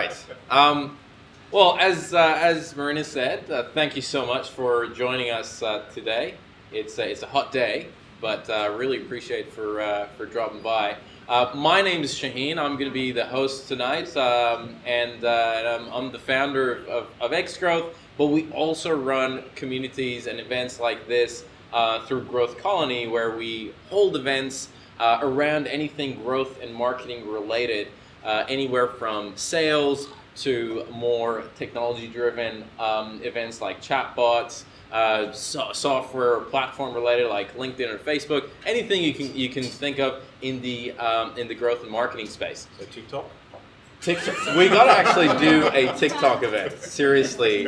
right. Well, as Marina said, thank you so much for joining us today. It's a hot day, but really appreciate for dropping by. My name is Shaheen. I'm going to be the host tonight, and I'm the founder of Xgrowth. But we also run communities and events like this through Growth Colony, where we hold events around anything growth and marketing related, anywhere from sales to more technology-driven events like chatbots, software or platform related like LinkedIn or Facebook, anything you can think of in the growth and marketing space. So TikTok? TikTok. We got to actually do a TikTok event. Seriously,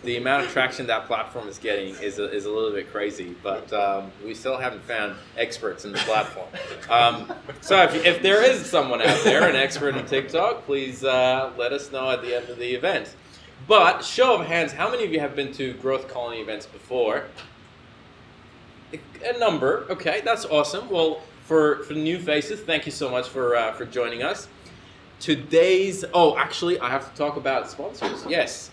the amount of traction that platform is getting is a little bit crazy, but we still haven't found experts in the platform. So if there is someone out there, an expert in TikTok, please let us know at the end of the event. But show of hands, how many of you have been to Growth Colony events before? A number. Okay, that's awesome. Well, for new faces, thank you so much for joining us. Actually, I have to talk about sponsors. Yes.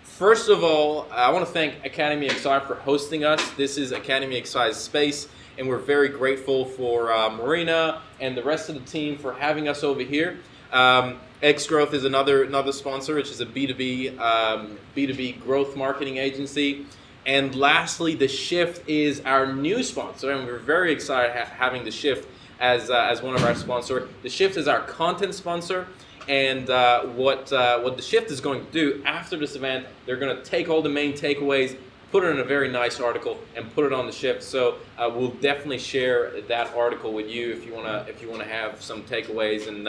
First of all, I want to thank Academy XI for hosting us. This is Academy XI's space, and we're very grateful for Marina and the rest of the team for having us over here. Xgrowth is another sponsor, which is a B2B growth marketing agency. And lastly, The Shift is our new sponsor, and we're very excited having The Shift as one of our sponsors. The Shift is our content sponsor, and what The Shift is going to do after this event, they're going to take all the main takeaways, put it in a very nice article, and put it on The Shift. So we'll definitely share that article with you if you wanna have some takeaways and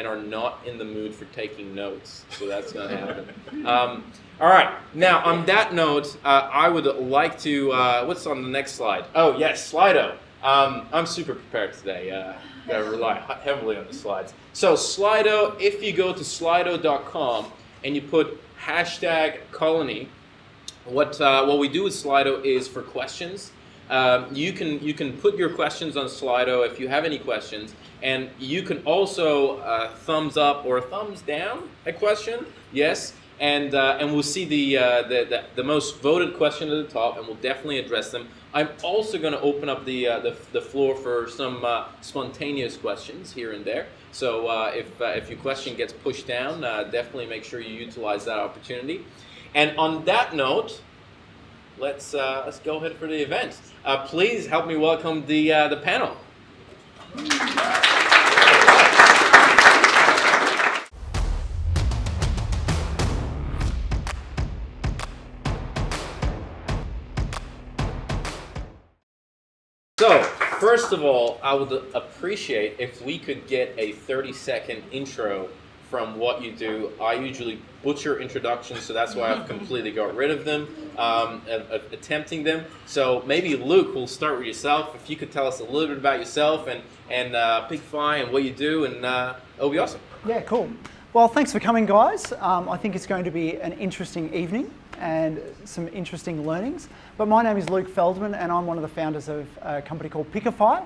are not in the mood for taking notes. So that's going to happen. All right. Now on that note, I would like to. What's on the next slide? Oh yes, Slido. I'm super prepared today. Gotta rely heavily on the slides. So Slido, if you go to slido.com and you put #colony, what we do with Slido is for questions. You can put your questions on Slido if you have any questions, and you can also thumbs up or thumbs down a question. Yes. And we'll see the most voted question at the top, and we'll definitely address them. I'm also going to open up the floor for some spontaneous questions here and there. So if your question gets pushed down, definitely make sure you utilize that opportunity. And on that note, let's go ahead for the event. Please help me welcome the panel. So, first of all, I would appreciate if we could get a 30-second intro from what you do. I usually butcher introductions, so that's why I've completely got rid of them, attempting them. So maybe Luke, we'll start with yourself. If you could tell us a little bit about yourself and Big Fi and what you do, and it'll be awesome. Yeah, cool. Well, thanks for coming, guys. I think it's going to be an interesting evening and some interesting learnings. But my name is Luke Feldman, and I'm one of the founders of a company called Pickify.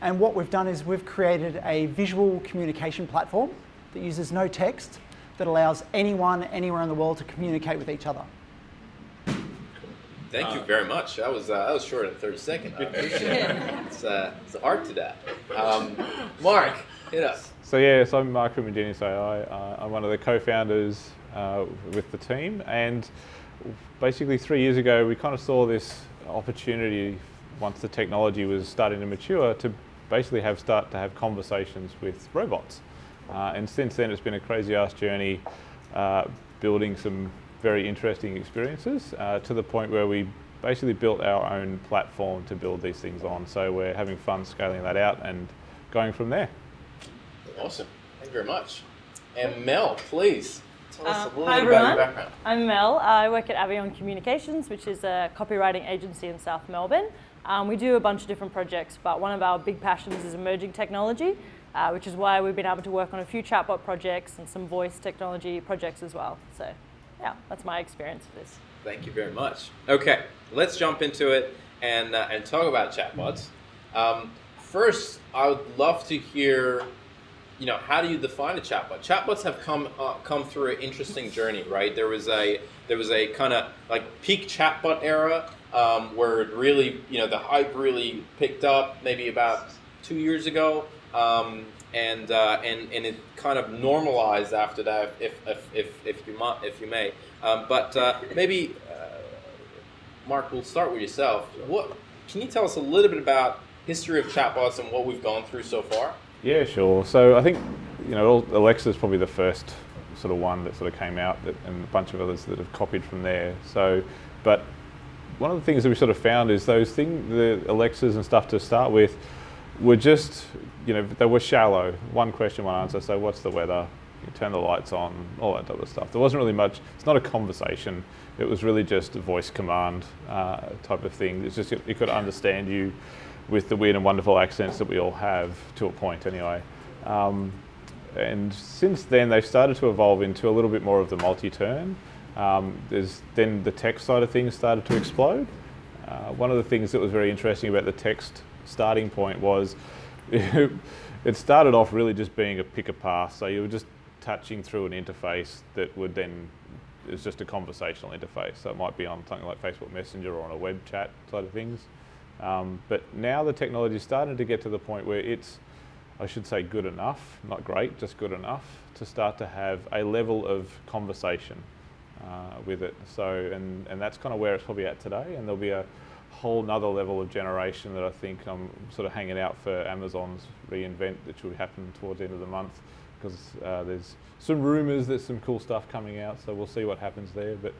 And what we've done is we've created a visual communication platform that uses no text, that allows anyone, anywhere in the world to communicate with each other. Thank you very much. That was short in 30 seconds. I appreciate it. It's art to that. Mark, hit us. So I'm Mark from Ingenious AI. I'm one of the co-founders with the team, and basically 3 years ago we kind of saw this opportunity, once the technology was starting to mature, to basically start to have conversations with robots. And since then it's been a crazy ass journey, building some very interesting experiences to the point where we basically built our own platform to build these things on. So we're having fun scaling that out and going from there. Awesome. Thank you very much. And Mel, please tell us a little Hi bit about your everyone. background. I'm Mel. I work at Avion Communications, which is a copywriting agency in South Melbourne. We do a bunch of different projects, but one of our big passions is emerging technology, which is why we've been able to work on a few chatbot projects and some voice technology projects as well. So yeah, that's my experience with this. Thank you very much. Okay, let's jump into it and talk about chatbots. First, I would love to hear how do you define a chatbot? Chatbots have come through an interesting journey, right? There was a kind of like peak chatbot era where it really, the hype really picked up maybe about 2 years ago, and it kind of normalized after that, if you may. But maybe Mark, we'll start with yourself. Can you tell us a little bit about history of chatbots and what we've gone through so far? Yeah, sure. So I think Alexa is probably the first sort of one that sort of came out, and a bunch of others that have copied from there. So, but one of the things that we sort of found is those things, the Alexas and stuff to start with, were just they were shallow. One question, one answer. So what's the weather? You turn the lights on, all that type of stuff. There wasn't really much. It's not a conversation. It was really just a voice command type of thing. It's just it could understand you with the weird and wonderful accents that we all have, to a point anyway. And since then, they've started to evolve into a little bit more of the multi-turn. Then the text side of things started to explode. One of the things that was very interesting about the text starting point was it started off really just being a pick a path. So you were just touching through an interface that would then, it's just a conversational interface. So it might be on something like Facebook Messenger or on a web chat side of things. But now the technology is starting to get to the point where it's, I should say, good enough, not great, just good enough to start to have a level of conversation with it. So, and that's kind of where it's probably at today. And there'll be a whole nother level of generation that I think I'm sort of hanging out for Amazon's reInvent, which will happen towards the end of the month, because there's some rumours there's some cool stuff coming out. So we'll see what happens there. But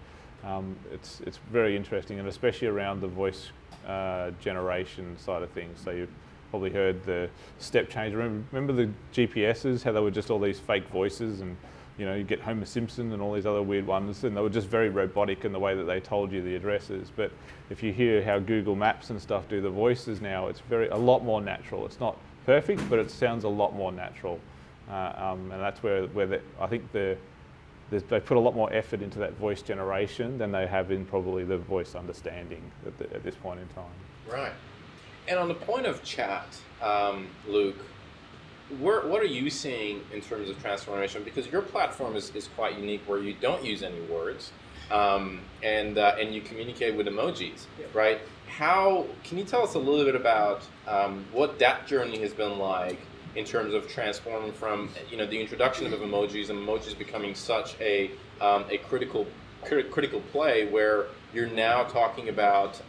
it's very interesting, and especially around the voice generation side of things. So you've probably heard the step change. Remember the GPSs, how they were just all these fake voices, and you get Homer Simpson and all these other weird ones, and they were just very robotic in the way that they told you the addresses. But if you hear how Google Maps and stuff do the voices now, it's a lot more natural. It's not perfect, but it sounds a lot more natural, and that's where I think they put a lot more effort into that voice generation than they have in probably the voice understanding at this point in time. Right. And on the point of chat, Luke, what are you seeing in terms of transformation? Because your platform is quite unique, where you don't use any words, and you communicate with emojis, right? Can you tell us a little bit about what that journey has been like in terms of transforming from the introduction of emojis and emojis becoming such a critical play, where you're now talking about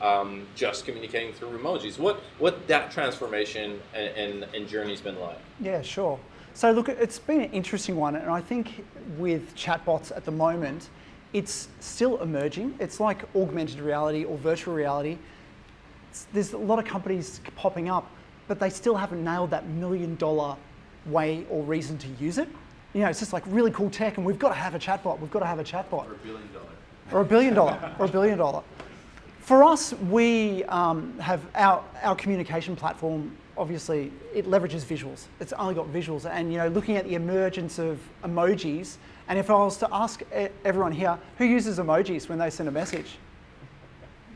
just communicating through emojis. What that transformation and journey's been like? Yeah, sure. So look, it's been an interesting one, and I think with chatbots at the moment, it's still emerging. It's like augmented reality or virtual reality. There's a lot of companies popping up, but they still haven't nailed that $1 million way or reason to use it. It's just like really cool tech, and we've got to have a chatbot. We've got to have a chatbot. Or $1 billion. Or $1 billion. Or $1 billion. For us, we have our communication platform. Obviously, it leverages visuals. It's only got visuals, and looking at the emergence of emojis. And if I was to ask everyone here who uses emojis when they send a message,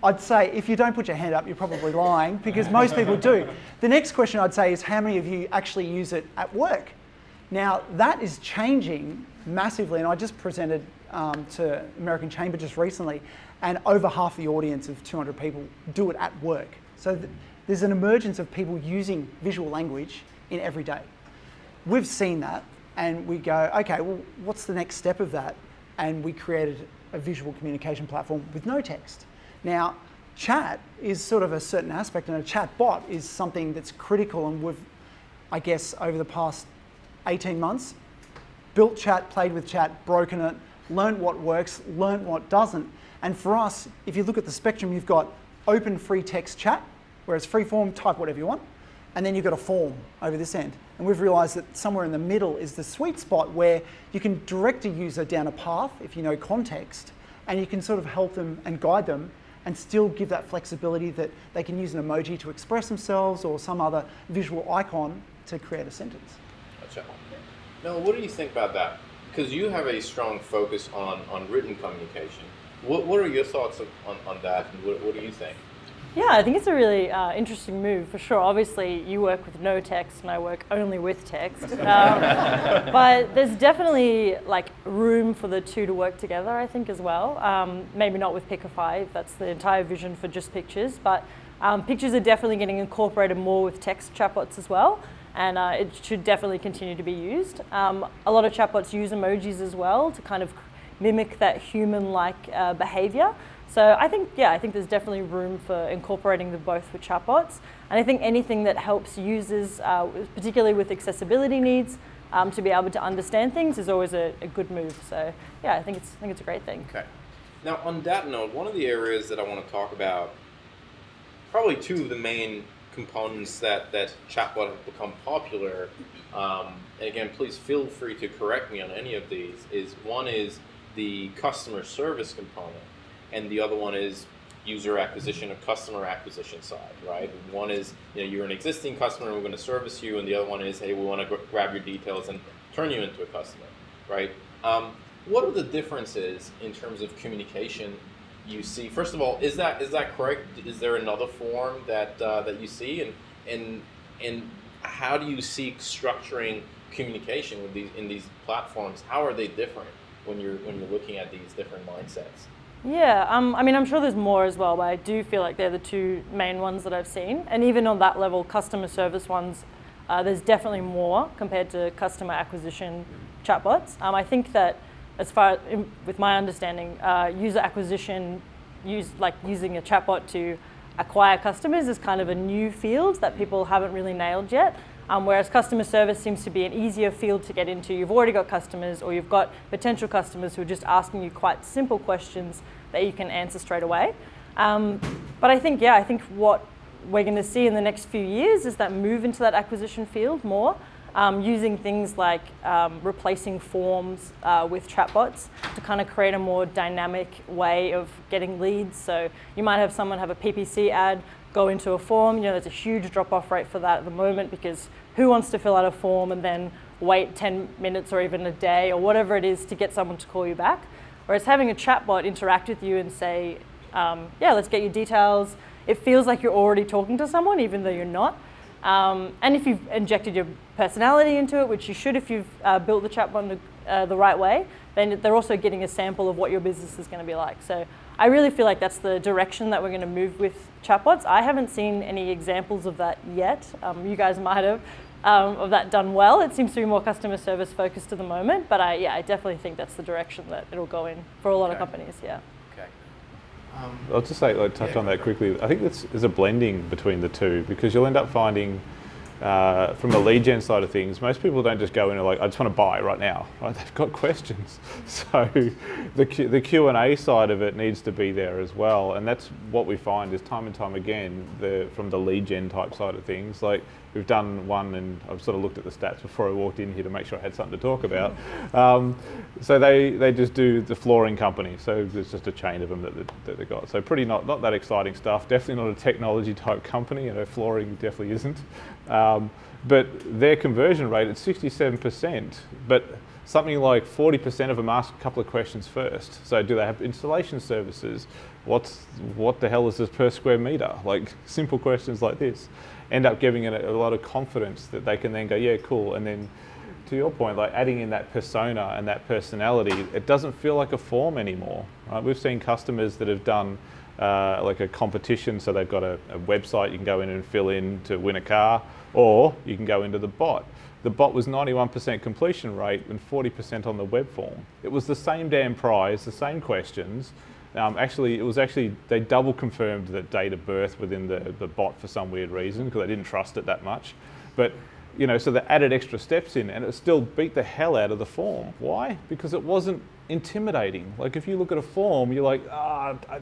I'd say if you don't put your hand up, you're probably lying, because most people do. The next question I'd say is, how many of you actually use it at work? Now, that is changing massively, and I just presented to American Chamber just recently, and over half the audience of 200 people do it at work. So there's an emergence of people using visual language in every day. We've seen that, and we go, okay, well, what's the next step of that? And we created a visual communication platform with no text. Now, chat is sort of a certain aspect, and a chat bot is something that's critical, and we've, I guess, over the past 18 months, built chat, played with chat, broken it, learned what works, learned what doesn't. And for us, if you look at the spectrum, you've got open free text chat, where it's free form, type whatever you want, and then you've got a form over this end. And we've realized that somewhere in the middle is the sweet spot where you can direct a user down a path if you know context, and you can sort of help them and guide them and still give that flexibility that they can use an emoji to express themselves or some other visual icon to create a sentence. Gotcha. Now, what do you think about that? Because you have a strong focus on written communication. What are your thoughts on that, and what do you think? Yeah, I think it's a really interesting move for sure. Obviously, you work with no text, and I work only with text. But there's definitely like room for the two to work together, I think, as well. Maybe not with Picify, that's the entire vision for just pictures, but pictures are definitely getting incorporated more with text chatbots as well, and it should definitely continue to be used. A lot of chatbots use emojis as well to kind of mimic that human-like behavior. So I think there's definitely room for incorporating them both with chatbots. And I think anything that helps users, particularly with accessibility needs, to be able to understand things is always a good move. So yeah, I think it's a great thing. Okay. Now on that note, one of the areas that I want to talk about, probably two of the main components that chatbot have become popular, and again, please feel free to correct me on any of these, is one is the customer service component, and the other one is user acquisition or customer acquisition side, right? One is, you're an existing customer and we're going to service you, and the other one is, hey, we want to grab your details and turn you into a customer, right? What are the differences in terms of communication you see? First of all, is that correct? Is there another form that you see, and how do you seek structuring communication with in these platforms? How are they different when you're looking at these different mindsets? Yeah, I mean, I'm sure there's more as well, but I do feel like they're the two main ones that I've seen. And even on that level, customer service ones, there's definitely more compared to customer acquisition chatbots. I think that with my understanding, user acquisition, using a chatbot to acquire customers is kind of a new field that people haven't really nailed yet. Whereas customer service seems to be an easier field to get into. You've already got customers, or you've got potential customers who are just asking you quite simple questions that you can answer straight away. But I think what we're going to see in the next few years is that move into that acquisition field more, using things like replacing forms with chatbots to kind of create a more dynamic way of getting leads. So you might have someone have a PPC ad, go into a form. There's a huge drop-off rate for that at the moment, because who wants to fill out a form and then wait 10 minutes or even a day or whatever it is to get someone to call you back? Whereas having a chatbot interact with you and say, let's get your details, it feels like you're already talking to someone even though you're not. And if you've injected your personality into it, which you should if you've built the chatbot the right way, then they're also getting a sample of what your business is going to be like. So I really feel like that's the direction that we're going to move with chatbots. I haven't seen any examples of that yet. You guys might have of that done well. It seems to be more customer service focused at the moment, but I definitely think that's the direction that it'll go in for a lot of companies. Yeah. Okay. I'll just say, touch on that quickly. I think there's a blending between the two, because you'll end up finding, from the lead gen side of things, most people don't just go in and I just want to buy right now. Right? They've got questions. So the Q&A side of it needs to be there as well. And that's what we find is time and time again, from the lead gen type side of things. Like we've done one, and I've sort of looked at the stats before I walked in here to make sure I had something to talk about. So they just do the flooring company. So there's just a chain of them that they got. So pretty not that exciting stuff. Definitely not a technology type company. Flooring definitely isn't. But their conversion rate at 67%, but something like 40% of them ask a couple of questions first. So do they have installation services? What the hell is this per square meter? Like simple questions like this end up giving it a lot of confidence that they can then go, yeah, cool. And then to your point, like adding in that persona and that personality, it doesn't feel like a form anymore. Right? We've seen customers that have done like a competition, so they've got a website you can go in and fill in to win a car, or you can go into the bot. The bot was 91% completion rate and 40% on the web form. It was the same damn prize, the same questions. They double confirmed that date of birth within the bot for some weird reason, because they didn't trust it that much. But so they added extra steps in, and it still beat the hell out of the form. Why? Because it wasn't intimidating. Like if you look at a form, you're like,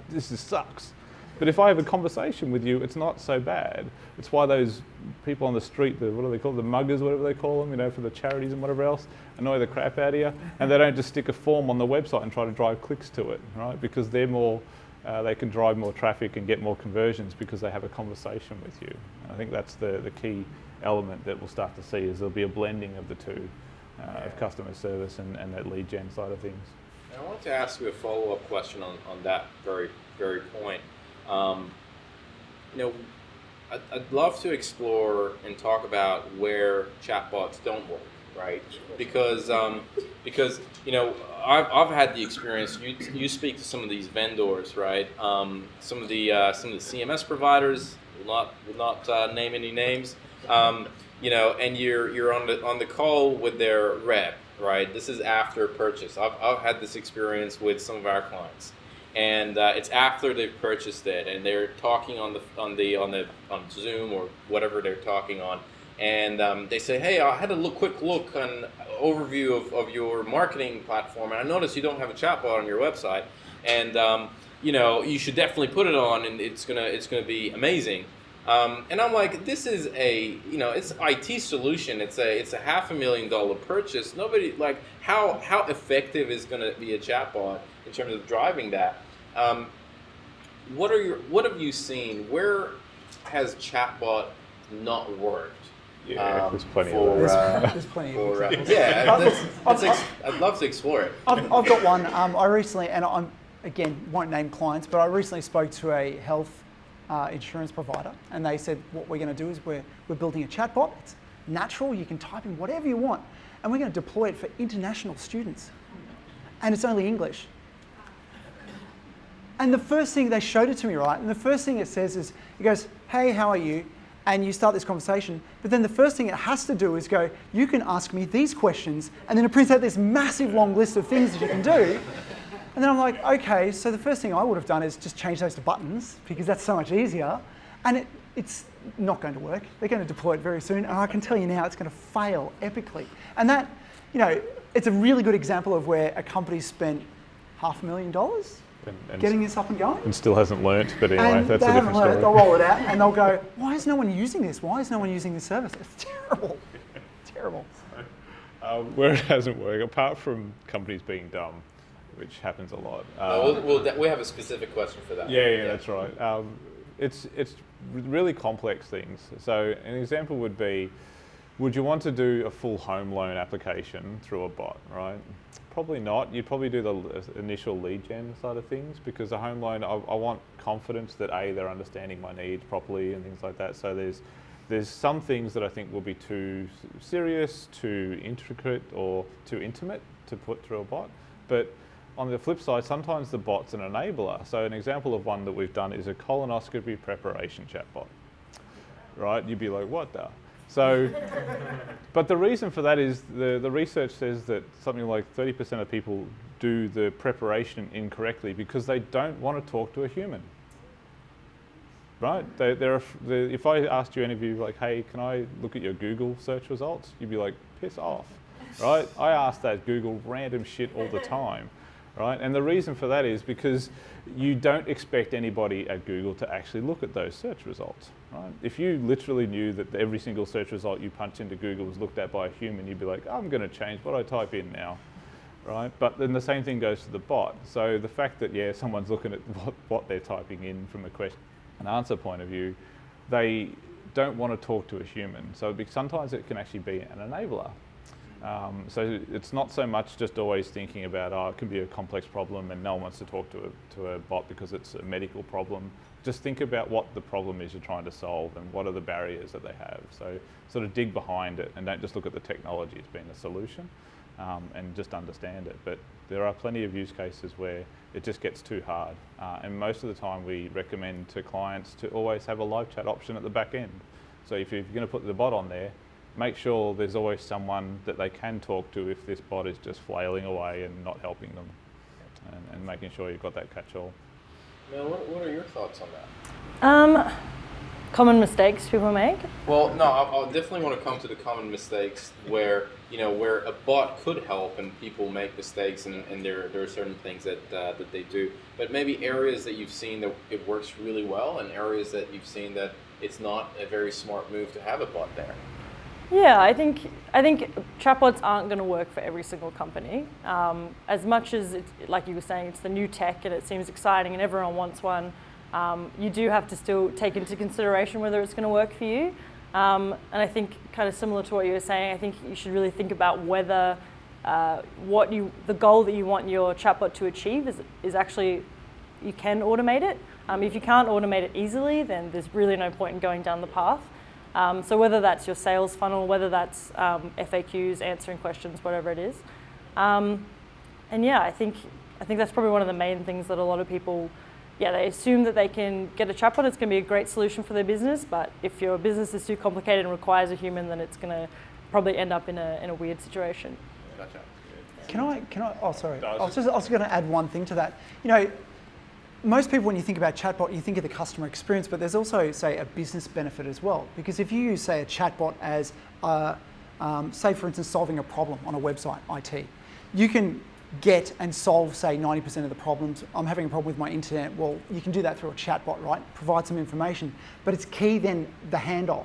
this sucks. But if I have a conversation with you, it's not so bad. It's why those people on the street, what do they call them, the muggers, whatever they call them, for the charities and whatever else, annoy the crap out of you. And they don't just stick a form on the website and try to drive clicks to it, right? Because they're more, they can drive more traffic and get more conversions because they have a conversation with you. I think that's the key element that we'll start to see, is there'll be a blending of the two, of customer service and that lead gen side of things. I wanted to ask you a follow-up question on that very, very point. I'd love to explore and talk about where chatbots don't work, right? Because I've had the experience. You speak to some of these vendors, right? Some of the CMS providers, will not name any names. And you're on the call with their rep, right? This is after purchase. I've had this experience with some of our clients, and it's after they've purchased it, and they're talking on Zoom or whatever they're talking on, and they say, "Hey, I had a quick look on overview of your marketing platform, and I noticed you don't have a chatbot on your website, and you should definitely put it on, and it's gonna be amazing." And I'm like, this is it's an IT solution. It's a $500,000 purchase. Nobody how effective is going to be a chatbot in terms of driving that? What have you seen? Where has chatbot not worked? Yeah, there's plenty of There's, those. there's plenty of examples. Yeah, I'd love to explore it. I've got one. I recently, and again won't name clients, but I recently spoke to a health insurance provider, and they said what we're going to do is we're building a chatbot. It's natural. You can type in whatever you want, and we're going to deploy it for international students, and it's only English. And the first thing they showed it to me, right? And the first thing it says is, it goes, "Hey, how are you?" And you start this conversation, but then the first thing it has to do is go, "You can ask me these questions," and then it prints out this massive long list of things that you can do. And then I'm like, okay, so the first thing I would have done is just change those to buttons, because that's so much easier. And it's not going to work. They're going to deploy it very soon, and I can tell you now it's going to fail epically. And that, it's a really good example of where a company spent $500,000 and getting this up and going. and still hasn't learnt, but anyway, And that's they a haven't different learned it. story. They'll roll it out, and they'll go, "Why is no one using this? Why is no one using this service?" It's terrible. Terrible. Where it hasn't worked, apart from companies being dumb, which happens a lot. We have a specific question for that. Yeah, that's right. It's really complex things. So an example would be, would you want to do a full home loan application through a bot, right? Probably not. You'd probably do the initial lead gen side of things, because a home loan, I want confidence that they're understanding my needs properly and things like that. So there's some things that I think will be too serious, too intricate, or too intimate to put through a bot. But on the flip side, sometimes the bot's an enabler. So an example of one that we've done is a colonoscopy preparation chatbot, right? You'd be like, what the? So, but the reason for that is the research says that something like 30% of people do the preparation incorrectly because they don't want to talk to a human, right? If I asked you, any of you, like, hey, can I look at your Google search results? You'd be like, piss off, right? I ask that Google random shit all the time. Right? And the reason for that is because you don't expect anybody at Google to actually look at those search results. Right? If you literally knew that every single search result you punch into Google was looked at by a human, you'd be like, I'm going to change what I type in now. Right? But then the same thing goes to the bot. So the fact that, someone's looking at what they're typing in from a question and answer point of view, they don't want to talk to a human. So sometimes it can actually be an enabler. So it's not so much just always thinking about, it can be a complex problem and no one wants to talk to a bot because it's a medical problem. Just think about what the problem is you're trying to solve and what are the barriers that they have. So sort of dig behind it and don't just look at the technology as being a solution, and just understand it. But there are plenty of use cases where it just gets too hard. And most of the time we recommend to clients to always have a live chat option at the back end. So if you're going to put the bot on there, make sure there's always someone that they can talk to if this bot is just flailing away and not helping them, and making sure you've got that catch-all. Mel, what are your thoughts on that? Common mistakes people make. Well, no, I'll definitely want to come to the common mistakes where a bot could help and people make mistakes, and there are certain things that they do. But maybe areas that you've seen that it works really well, and areas that you've seen that it's not a very smart move to have a bot there. Yeah, I think chatbots aren't going to work for every single company. As much as, like you were saying, it's the new tech and it seems exciting and everyone wants one, you do have to still take into consideration whether it's going to work for you. And I think, kind of similar to what you were saying, I think you should really think about whether the goal that you want your chatbot to achieve is actually, you can automate it. If you can't automate it easily, then there's really no point in going down the path. So whether that's your sales funnel, whether that's FAQs, answering questions, whatever it is. And yeah, I think that's probably one of the main things that a lot of people, they assume that they can get a chatbot, it's going to be a great solution for their business, but if your business is too complicated and requires a human, then it's going to probably end up in a weird situation. Gotcha. Can I, oh sorry, I was going to add one thing to that. Most people, when you think about chatbot, you think of the customer experience, but there's also, say, a business benefit as well. Because if you use, say, a chatbot as, say, for instance, solving a problem on a website, IT, you can get and solve, say, 90% of the problems. I'm having a problem with my internet. Well, you can do that through a chatbot, right? Provide some information. But it's key then the handoff.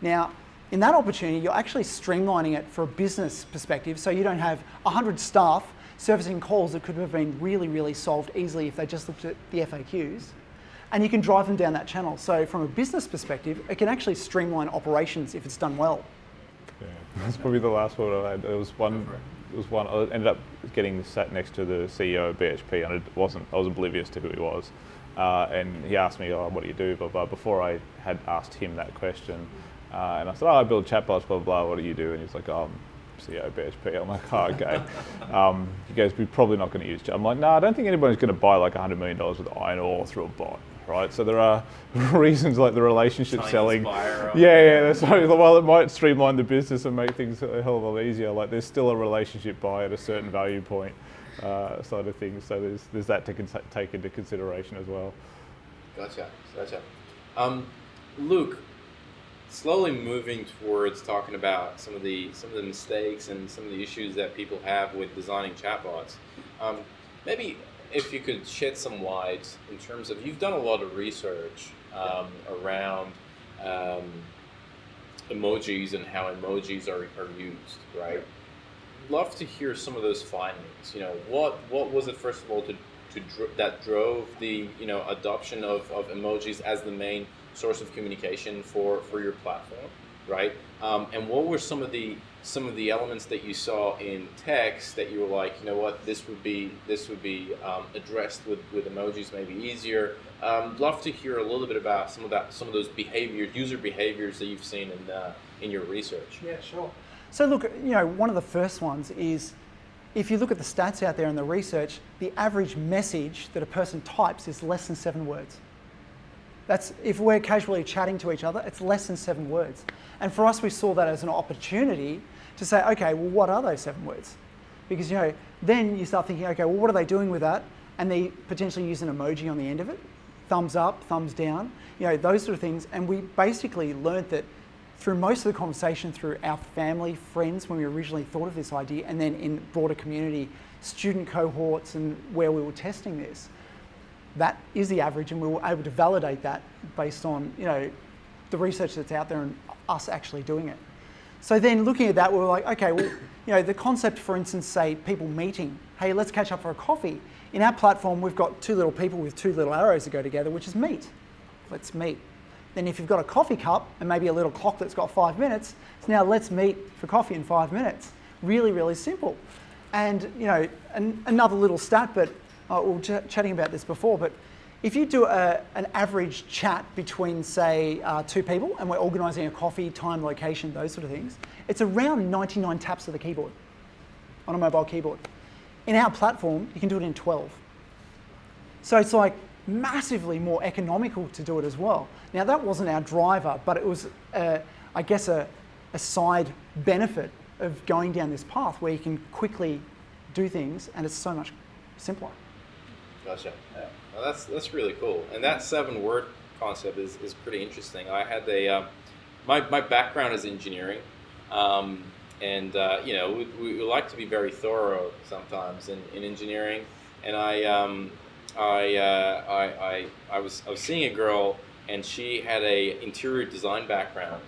Now, in that opportunity, you're actually streamlining it for a business perspective, so you don't have 100 staff servicing calls that could have been really, really solved easily if they just looked at the FAQs, and you can drive them down that channel. So from a business perspective, it can actually streamline operations if it's done well. Yeah, that's probably the last one I had. There was one. I ended up getting sat next to the CEO of BHP, and I was oblivious to who he was. And he asked me, what do you do, blah, blah, before I had asked him that question. And I said, I build chatbots, blah, blah, what do you do? And he's like, I'm CEO of BHP. I'm like, okay. He goes, we're probably not going to use chat. I'm like, no, I don't think anybody's going to buy like $100 million with iron ore through a bot, right? So there are reasons like the relationship selling. That's right. While it might streamline the business and make things a hell of a lot easier, like there's still a relationship buy at a certain value point side of things. So there's that to take into consideration as well. Gotcha. Luke, slowly moving towards talking about some of the mistakes and some of the issues that people have with designing chatbots. Maybe if you could shed some light in terms of, you've done a lot of research around emojis and how emojis are used, right? Love to hear some of those findings. What was it, first of all, that drove the adoption of emojis as the main source of communication for your platform, right? And what were some of the elements that you saw in text that you were like, this would be addressed with emojis maybe easier. Love to hear a little bit about some of those behaviors, user behaviors that you've seen in your research. Yeah, sure. So look, one of the first ones is, if you look at the stats out there in the research, the average message that a person types is less than 7 words. That's, if we're casually chatting to each other, it's less than 7 words. And for us, we saw that as an opportunity to say, okay, well, what are those 7 words? Because, then you start thinking, okay, well, what are they doing with that? And they potentially use an emoji on the end of it, thumbs up, thumbs down, those sort of things. And we basically learned that through most of the conversation, through our family, friends, when we originally thought of this idea, and then in broader community, student cohorts and where we were testing this, that is the average, and we were able to validate that based on the research that's out there and us actually doing it. So then looking at that, we were like, okay, well, the concept, for instance, say people meeting, hey, let's catch up for a coffee. In our platform, we've got 2 little people with 2 little arrows that go together, which is meet. Let's meet. Then if you've got a coffee cup and maybe a little clock that's got 5 minutes, it's now let's meet for coffee in 5 minutes. Really, really simple. And another little stat, but we were chatting about this before, but if you do an average chat between, say, 2 people, and we're organising a coffee, time, location, those sort of things, it's around 99 taps of the keyboard on a mobile keyboard. In our platform, you can do it in 12. So it's like massively more economical to do it as well. Now, that wasn't our driver, but it was, I guess, a side benefit of going down this path where you can quickly do things, and it's so much simpler. Gotcha. Yeah. Well, that's really cool. And that 7-word concept is pretty interesting. I had my background is engineering, and we like to be very thorough sometimes in engineering. And I was seeing a girl, and she had a interior design background.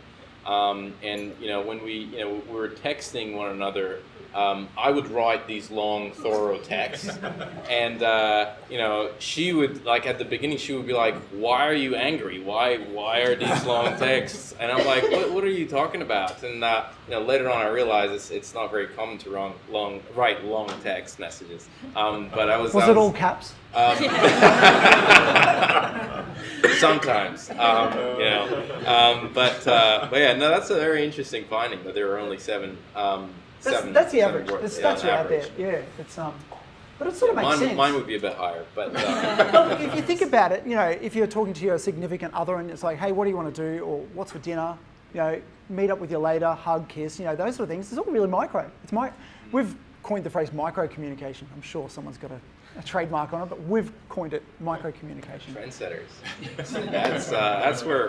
And when we were texting one another I would write these long, thorough texts, and she would, like, at the beginning, she would be like, "Why are you angry? Why are these long texts?" And I'm like, "What are you talking about?" And later on, I realized it's not very common to write long text messages. But I was it all caps? Sometimes, but yeah, no, that's a very interesting finding that there are only seven. That's the average. The stats are out there. Yeah, it's but it sort of makes sense. Mine would be a bit higher, but well, if you think about it, if you're talking to your significant other and it's like, hey, what do you want to do, or what's for dinner, meet up with you later, hug, kiss, those sort of things. It's all really micro. We've coined the phrase micro communication. I'm sure someone's got a trademark on it, but we've coined it micro communication. Trendsetters.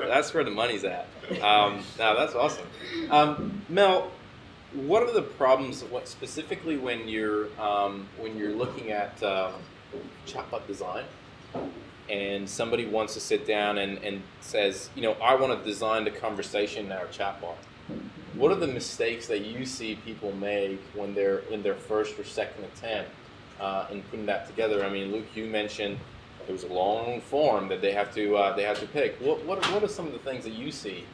that's where the money's at. Now that's awesome. Mel, what are the problems? Specifically when you're looking at chatbot design, and somebody wants to sit down and says, I want to design the conversation in our chatbot. What are the mistakes that you see people make when they're in their first or second attempt in putting that together? I mean, Luke, you mentioned there was a long form that they have to pick. What are some of the things that you see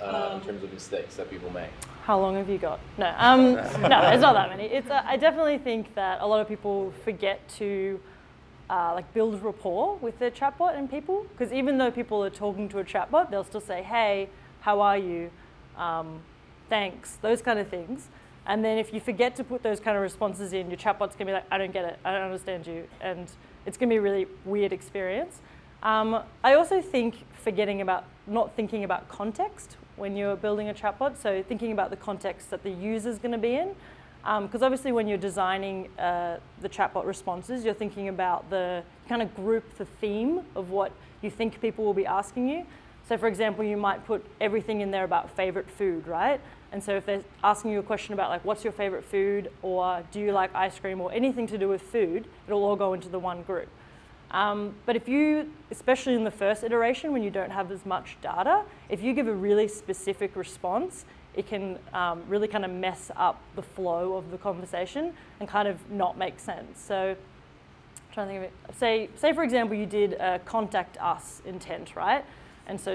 in terms of mistakes that people make? How long have you got? No, no, it's not that many. I definitely think that a lot of people forget to build rapport with their chatbot and people, because even though people are talking to a chatbot, they'll still say, "Hey, how are you? Thanks," those kind of things. And then if you forget to put those kind of responses in, your chatbot's gonna be like, "I don't get it, I don't understand you," and it's gonna be a really weird experience. I also think not thinking about context when you're building a chatbot, so thinking about the context that the user's going to be in. Because obviously when you're designing the chatbot responses, you're thinking about kind of group the theme of what you think people will be asking you. So for example, you might put everything in there about favorite food, right? And so if they're asking you a question about like, what's your favorite food, or do you like ice cream, or anything to do with food, it'll all go into the one group. But if you, especially in the first iteration when you don't have as much data, if you give a really specific response, it can really kind of mess up the flow of the conversation and kind of not make sense. So I'm trying to think of it. Say for example, you did a contact us intent, right? And so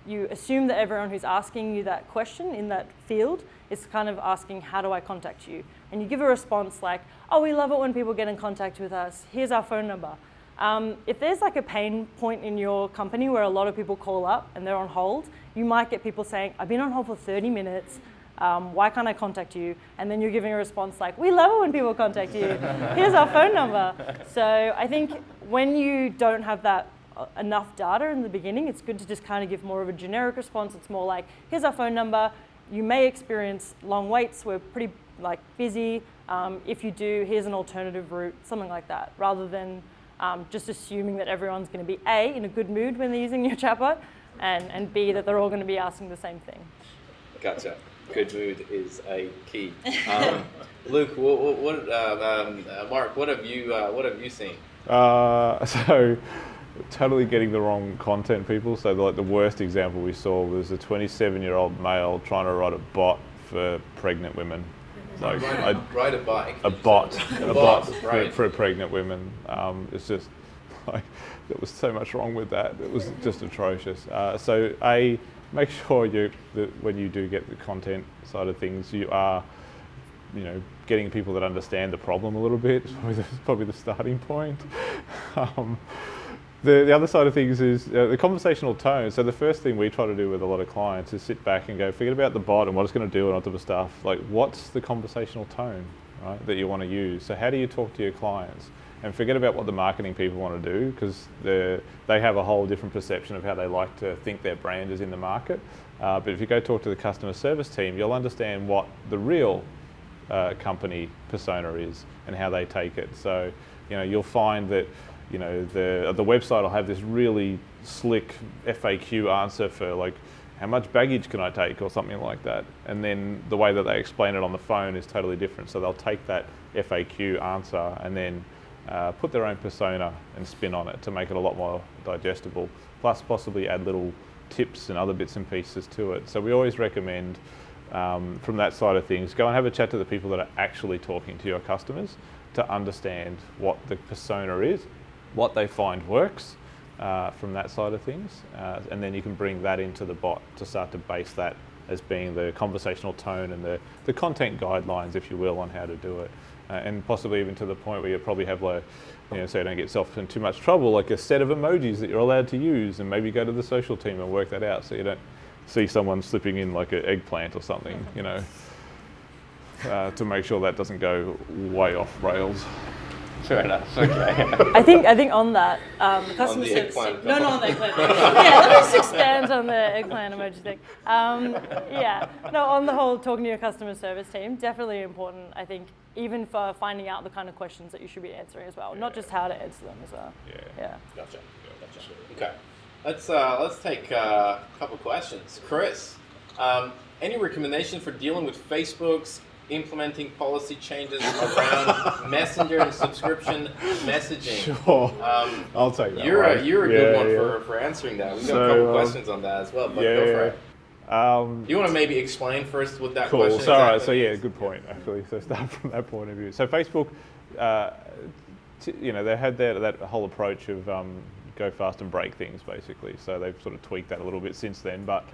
you assume that everyone who's asking you that question in that field is kind of asking, how do I contact you? And you give a response like, oh, we love it when people get in contact with us. Here's our phone number. If there's like a pain point in your company where a lot of people call up and they're on hold, you might get people saying, I've been on hold for 30 minutes. Why can't I contact you? And then you're giving a response like, we love it when people contact you. Here's our phone number. So I think when you don't have that enough data in the beginning, it's good to just kind of give more of a generic response. It's more like, here's our phone number. You may experience long waits. We're pretty busy. If you do, here's an alternative route, something like that, rather than just assuming that everyone's going to be A, in a good mood when they're using your chatbot, and B, that they're all going to be asking the same thing. Gotcha. Good mood is a key. Luke, Mark, what have you seen? So totally getting the wrong content, people. So the worst example we saw was a 27-year-old male trying to write a bot for pregnant women. Ride a bike. A bot right. for pregnant women. It's just there was so much wrong with that. It was just atrocious. So make sure that when you do get the content side of things, you are, getting people that understand the problem a little bit. It's probably the starting point. The other side of things is the conversational tone. So the first thing we try to do with a lot of clients is sit back and go, forget about the bot and what it's going to do and all type of stuff. Like, what's the conversational tone, right, that you want to use? So how do you talk to your clients? And forget about what the marketing people want to do, because they have a whole different perception of how they like to think their brand is in the market. But if you go talk to the customer service team, you'll understand what the real company persona is and how they take it. So you'll find that the website will have this really slick FAQ answer for like, how much baggage can I take, or something like that. And then the way that they explain it on the phone is totally different. So they'll take that FAQ answer and then put their own persona and spin on it to make it a lot more digestible, plus possibly add little tips and other bits and pieces to it. So we always recommend from that side of things. Go and have a chat to the people that are actually talking to your customers to understand what the persona is, what they find works from that side of things, and then you can bring that into the bot to start to base that as being the conversational tone and the content guidelines, if you will, on how to do it. And possibly even to the point where you probably have, like, so you don't get yourself in too much trouble, like a set of emojis that you're allowed to use, and maybe go to the social team and work that out so you don't see someone slipping in like an eggplant or something, to make sure that doesn't go way off rails. Fair enough. Okay. I think on that, the customer the service. eggplant. No, not on the eggplant. Yeah, let me just expand on the eggplant emoji thing. On the whole, talking to your customer service team, definitely important. I think even for finding out the kind of questions that you should be answering as well, not just how to answer them as well. Yeah. Gotcha. Okay. Let's take a couple questions. Chris, any recommendation for dealing with Facebook's implementing policy changes around Messenger and subscription messaging? Sure, I'll take that. You're a good one for answering that. We've got a couple questions on that as well, but go for it. Do you want to maybe explain first what that question is? Cool. All right. So good point actually. So start from that point of view. So Facebook, they had that whole approach of go fast and break things basically. So they've sort of tweaked that a little bit since then, but.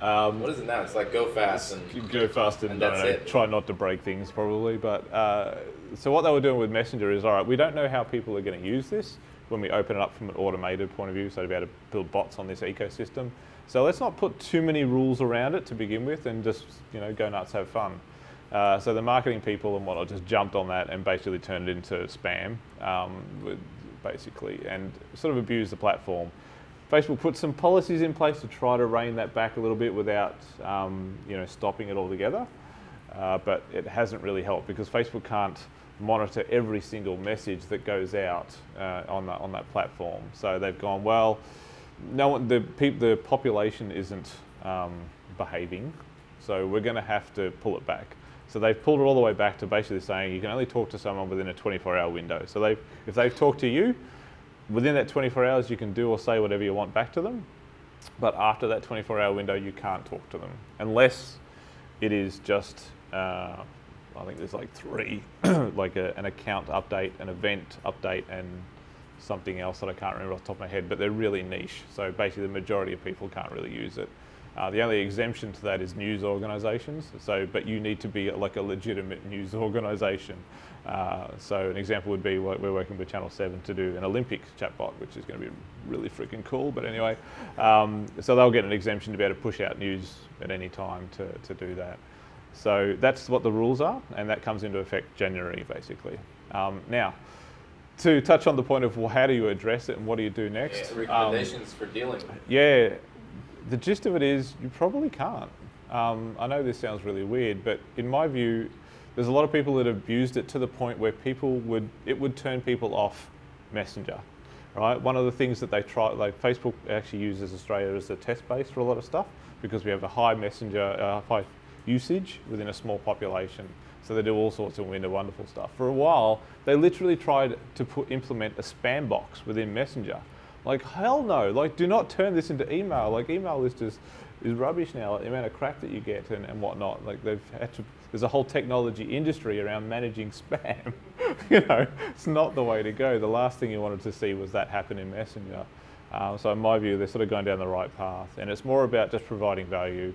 What is it now? It's like go fast and that's it. Try not to break things probably. But so what they were doing with Messenger is, all right, we don't know how people are going to use this when we open it up from an automated point of view, so to be able to build bots on this ecosystem. So let's not put too many rules around it to begin with, and just go nuts, have fun. So the marketing people and whatnot just jumped on that and basically turned it into spam, basically, and sort of abused the platform. Facebook put some policies in place to try to rein that back a little bit without, stopping it altogether. But it hasn't really helped because Facebook can't monitor every single message that goes out on that platform. So they've gone, well, the population isn't behaving, so we're going to have to pull it back. So they've pulled it all the way back to basically saying you can only talk to someone within a 24-hour window. So if they've talked to you, within that 24 hours, you can do or say whatever you want back to them. But after that 24-hour window, you can't talk to them. Unless it is just, I think there's like three, like an account update, an event update, and something else that I can't remember off the top of my head, but they're really niche. So basically the majority of people can't really use it. The only exemption to that is news organisations. But you need to be like a legitimate news organisation. So an example would be we're working with Channel 7 to do an Olympic chatbot, which is going to be really freaking cool. But anyway, so they'll get an exemption to be able to push out news at any time to do that. So that's what the rules are, and that comes into effect January, basically. Now, to touch on the point of how do you address it and what do you do next? Recommendations for dealing with it. Yeah. The gist of it is you probably can't. I know this sounds really weird, but in my view, there's a lot of people that have abused it to the point where it would turn people off Messenger, right? One of the things that they try, like Facebook actually uses Australia as a test base for a lot of stuff because we have a high high usage within a small population. So they do all sorts of wonderful stuff. For a while, they literally tried to implement a spam box within Messenger. Like, hell no, like, do not turn this into email. Like, email is rubbish now, like, the amount of crap that you get and whatnot. Like, there's a whole technology industry around managing spam. It's not the way to go. The last thing you wanted to see was that happen in Messenger. So in my view, they're sort of going down the right path. And it's more about just providing value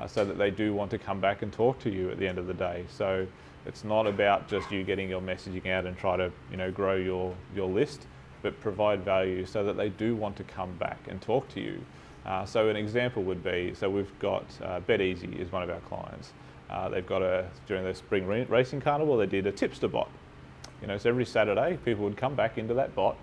so that they do want to come back and talk to you at the end of the day. So it's not about just you getting your messaging out and try to, grow your list, but provide value so that they do want to come back and talk to you. So an example would be, so we've got BetEasy is one of our clients. They've got during the spring racing carnival, they did a tipster bot. So every Saturday, people would come back into that bot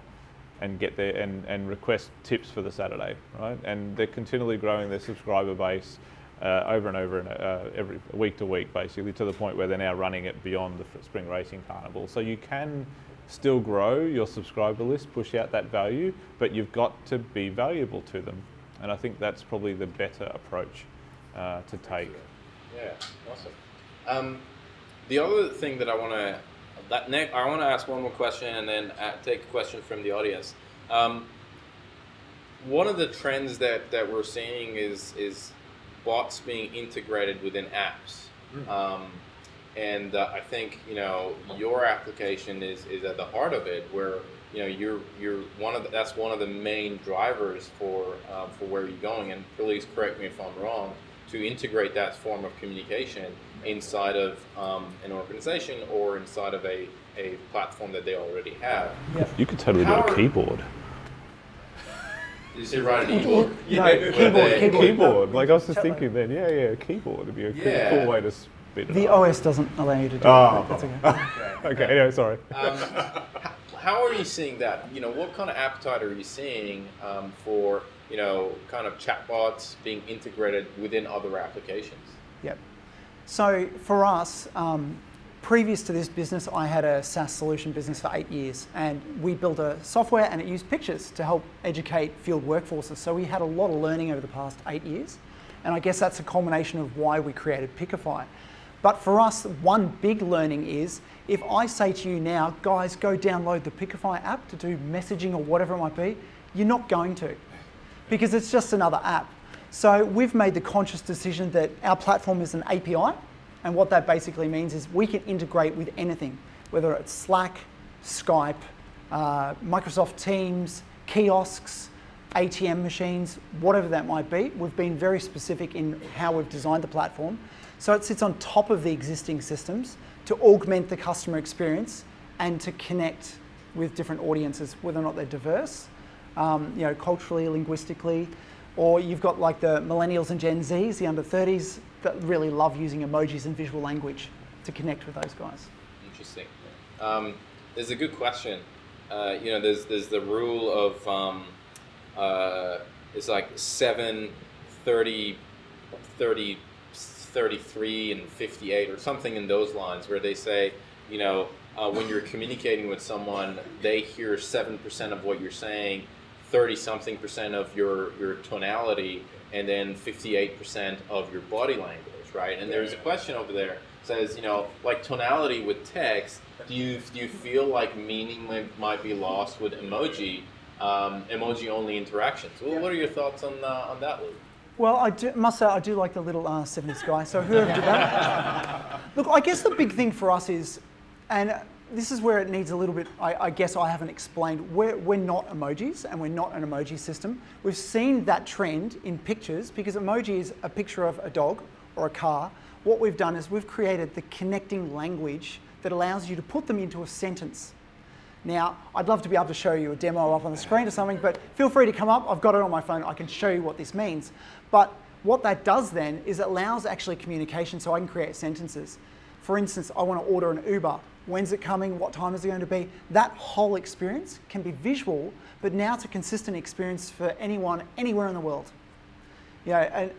and get there and request tips for the Saturday, right? And they're continually growing their subscriber base over and over, every week to week, basically, to the point where they're now running it beyond the spring racing carnival. So you can still grow your subscriber list, push out that value, but you've got to be valuable to them. And I think that's probably the better approach to take. Yeah, awesome. The other thing that I want to ask one more question and then take a question from the audience. One of the trends that we're seeing is bots being integrated within apps. And I think your application is at the heart of it, where you're that's one of the main drivers for where you're going. And please correct me if I'm wrong. To integrate that form of communication inside of an organization or inside of a platform that they already have. Yeah. You could totally do a keyboard. Did you say write an ebook? No, Keyboard. Like I was just Chat thinking then, a keyboard would be a pretty cool way to spit it The up. OS doesn't allow you to do Oh. that. That's okay. Okay, anyway, sorry. How are you seeing that? What kind of appetite are you seeing for kind of chatbots being integrated within other applications? Yep. So for us, previous to this business, I had a SaaS solution business for 8 years, and we built a software and it used pictures to help educate field workforces. So we had a lot of learning over the past 8 years, and I guess that's a culmination of why we created Picify. But for us, one big learning is, if I say to you now, guys, go download the Picify app to do messaging or whatever it might be, you're not going to, because it's just another app. So we've made the conscious decision that our platform is an API, and what that basically means is we can integrate with anything, whether it's Slack, Skype, Microsoft Teams, kiosks, ATM machines, whatever that might be. We've been very specific in how we've designed the platform. So it sits on top of the existing systems to augment the customer experience and to connect with different audiences, whether or not they're diverse, culturally, linguistically, or you've got like the millennials and Gen Zs, the under 30s, that really love using emojis and visual language to connect with those guys. Interesting. There's a good question. There's the rule of it's like 7, 30, 30, 33, and 58, or something in those lines, where they say, when you're communicating with someone, they hear 7% of what you're saying, 30-something% of your tonality, and then 58% of your body language, right? And there's a question over there that says, like tonality with text, do you feel like meaning might be lost with emoji-only interactions? Well, what are your thoughts on that, Luke? Well, must say I do like the little 70s guy, so whoever did that. Look, I guess the big thing for us is, and this is where it needs a little bit, I guess I haven't explained, we're not emojis and we're not an emoji system. We've seen that trend in pictures because emoji is a picture of a dog or a car. What we've done is we've created the connecting language that allows you to put them into a sentence. Now, I'd love to be able to show you a demo up on the screen or something, but feel free to come up. I've got it on my phone. I can show you what this means. But what that does then is it allows actually communication, so I can create sentences. For instance, I want to order an Uber. When's it coming? What time is it going to be? That whole experience can be visual, but now it's a consistent experience for anyone, anywhere in the world.